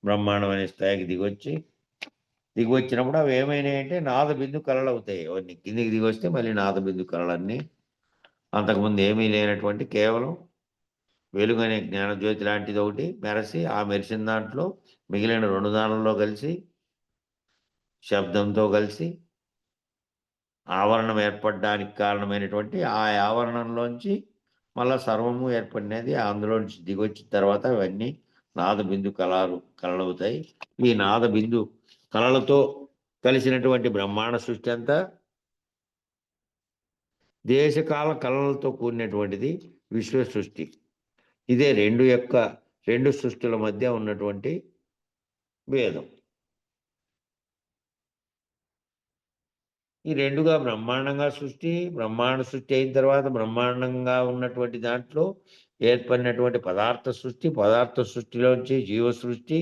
బ్రహ్మాండం అనే స్థాయికి దిగి వచ్చినప్పుడు అవి ఏమైనాయంటే నాద బిందు కళలు అవుతాయి. అవన్నీ కిందికి దిగి వస్తే మళ్ళీ నాద బిందు కళలన్నీ అంతకుముందు ఏమీ లేనటువంటి కేవలం వెలుగు అనే జ్ఞానజ్యోతి లాంటిది ఒకటి మెరసి, ఆ మెరిసిన దాంట్లో మిగిలిన రెండు దానంలో కలిసి శబ్దంతో కలిసి ఆవరణం ఏర్పడడానికి కారణమైనటువంటి ఆ ఆవరణంలోంచి మళ్ళా సర్వము ఏర్పడినది. అందులోంచి దిగొచ్చిన తర్వాత ఇవన్నీ నాదబిందు కళలవుతాయి. ఈ నాదబిందు కళలతో కలిసినటువంటి బ్రహ్మాండ సృష్టి అంతా దేశకాల కళలతో కూడినటువంటిది విశ్వ సృష్టి. ఇదే రెండు సృష్టిల మధ్య ఉన్నటువంటి భేదం. ఈ రెండుగా బ్రహ్మాండంగా బ్రహ్మాండ సృష్టి అయిన తర్వాత బ్రహ్మాండంగా ఉన్నటువంటి దాంట్లో ఏర్పడినటువంటి పదార్థ సృష్టిలోంచి జీవ సృష్టి,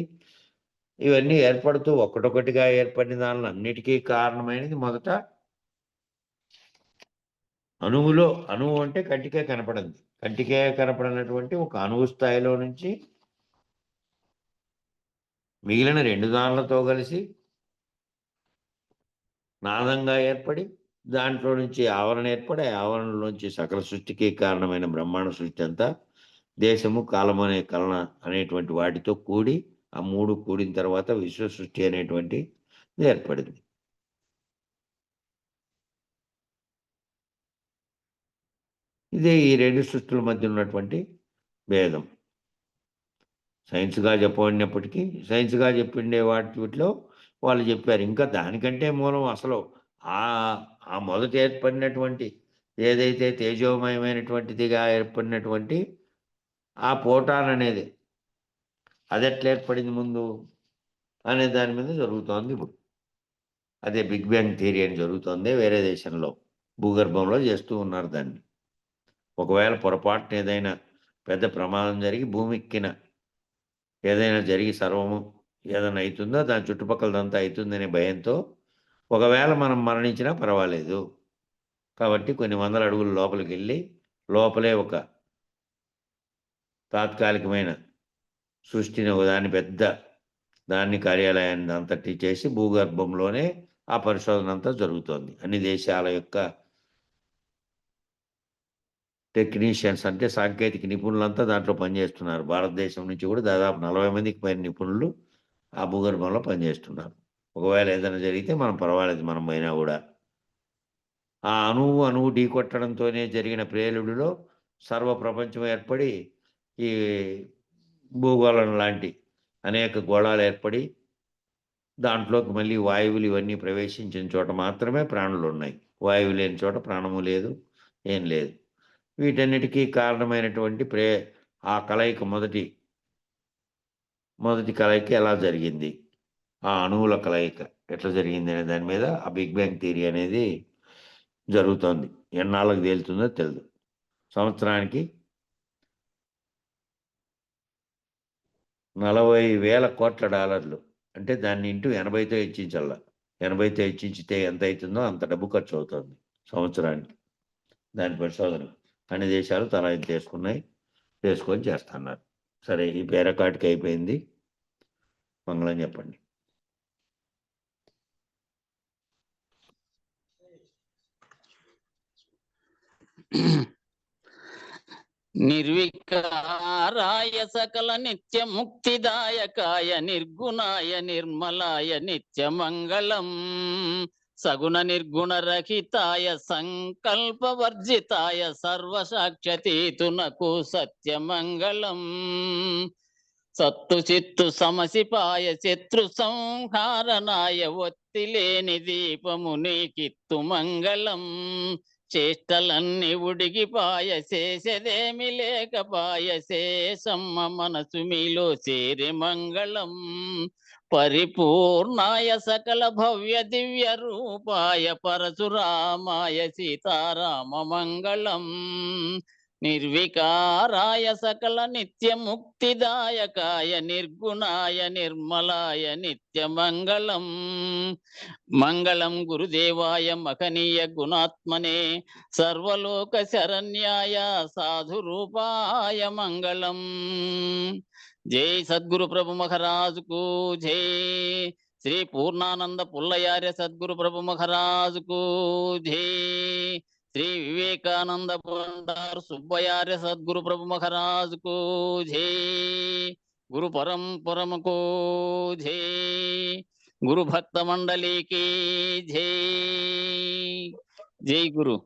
ఇవన్నీ ఏర్పడుతూ ఒక్కటొక్కటిగా ఏర్పడిన దానిలో అన్నిటికీ కారణమైనది మొదట అణువు అంటే కంటికే కనపడింది. కంటికే కనపడినటువంటి ఒక అణువు స్థాయిలో నుంచి మిగిలిన 2 దానిలతో కలిసి నాదంగా ఏర్పడి, దాంట్లో నుంచి ఆవరణ ఏర్పడి, ఆ ఆవరణలోంచి సకల సృష్టికి కారణమైన బ్రహ్మాండ సృష్టి అంతా దేశము, కాలము అనే కలన అనేటువంటి వాటితో కూడి, ఆ 3 కూడిన తర్వాత విశ్వ సృష్టి అనేటువంటి ఏర్పడింది. ఇదే ఈ 2 సృష్టిల మధ్య ఉన్నటువంటి భేదం. సైన్స్గా చెప్పబడినప్పటికీ, సైన్స్గా చెప్పిండే వాటిలో వాళ్ళు చెప్పారు. ఇంకా దానికంటే మూలం అసలు ఆ మొదట ఏర్పడినటువంటి ఏదైతే తేజోమయమైనటువంటిదిగా ఏర్పడినటువంటి ఆ పోటాన్ అనేది, అది ఎట్లా ఏర్పడింది ముందు అనే దాని మీద జరుగుతోంది ఇప్పుడు. అదే బిగ్ బ్యాంగ్ థియరీ అని జరుగుతోంది వేరే దేశంలో. భూగర్భంలో చేస్తూ ఉన్నారు దాన్ని. ఒకవేళ పొరపాటున ఏదైనా పెద్ద ప్రమాదం జరిగి భూమిక్కిన ఏదైనా జరిగి సర్వము ఏదైనా అవుతుందో దాని చుట్టుపక్కలదంతా అవుతుందనే భయంతో, ఒకవేళ మనం మరణించినా పర్వాలేదు కాబట్టి కొన్ని వందల అడుగుల లోపలికి వెళ్ళి లోపలే ఒక తాత్కాలికమైన సృష్టిని ఒకదాన్ని పెద్ద దాన్ని కార్యాలయాన్ని అంతటి చేసి భూగర్భంలోనే ఆ పరిశోధన అంతా జరుగుతోంది. అన్ని దేశాల యొక్క టెక్నీషియన్స్ అంటే సాంకేతిక నిపుణులంతా దాంట్లో పనిచేస్తున్నారు. భారతదేశం నుంచి కూడా దాదాపు 40 మందికి పైన నిపుణులు ఆ భూగర్భంలో పనిచేస్తున్నారు. ఒకవేళ ఏదైనా జరిగితే మనం పర్వాలేదు, మనం పోయినా కూడా. ఆ అణువు ఢీకొట్టడంతోనే జరిగిన ప్రేలుడిలో సర్వ ప్రపంచం ఏర్పడి ఈ భూగోళం లాంటి అనేక గోళాలు ఏర్పడి దాంట్లోకి మళ్ళీ వాయువులు ఇవన్నీ ప్రవేశించిన చోట మాత్రమే ప్రాణులు ఉన్నాయి. వాయువు లేని చోట ప్రాణము లేదు, ఏం లేదు. వీటన్నిటికీ కారణమైనటువంటి ఆ కలయిక మొదటి కలయిక ఎలా జరిగింది, ఆ అణువుల కలయిక ఎట్లా జరిగింది అనే దాని మీద ఆ బిగ్ బ్యాంగ్ థియరీ అనేది జరుగుతోంది. ఎన్నాళ్ళకు తేలుతుందో తెలియదు. సంవత్సరానికి 40,000 కోట్ల డాలర్లు, అంటే దాన్ని ఇంటూ 80తో హెచ్చించాల. 80తో హెచ్చించితే ఎంత అవుతుందో అంత డబ్బు ఖర్చు అవుతుంది సంవత్సరానికి దాని పరిశోధన. అన్ని దేశాలు తలా ఇది చేసుకొని చేస్తున్నారు. సరే, ఈ పేరకాటికి అయిపోయింది. మంగళం చెప్పండి. నిర్వికారాయ సకల నిత్య ముక్తిదాయకాయ నిర్గుణాయ నిర్మలాయ నిత్య మంగళం సగుణ నిర్గుణ రహితాయ సంకల్ప వర్జితాయ సర్వసాక్షతీతునకు సత్యమంగళం సత్తు చిత్తు సమసిపాయ శత్రు సంహారణాయ ఒత్తిలేని దీపము నీకిత్తు మంగళం చేష్టలన్నీ ఉడిగిపాయ చేసేదేమి లేకపాయ శేషమ్మ మనసు మీలో చేరి మంగళం పరిపూర్ణాయ సకల భవ్య దివ్య రూపాయ పరశురామాయ సీతారామ మంగళం నిర్వికారాయ సకల నిత్య ముక్తిదాయకాయ నిర్గుణాయ నిర్మలాయ నిత్య మంగళం మంగళం గురుదేవాయ మహనీయ గుణాత్మనే సర్వలోక శరణ్యాయ సాధు రూపాయ మంగళం. జై సద్గురు ప్రభు మహారాజుకు జై. శ్రీ పూర్ణానంద పుల్లయార్య సద్గురు ప్రభు మహారాజుకు జై. శ్రీ వివేకానంద బండారు సుబ్బయార్య సద్గురు ప్రభు మహారాజుకు జై. గురు పరంపరముకు జై. గురు భక్త మండలికి జై. జై గురు.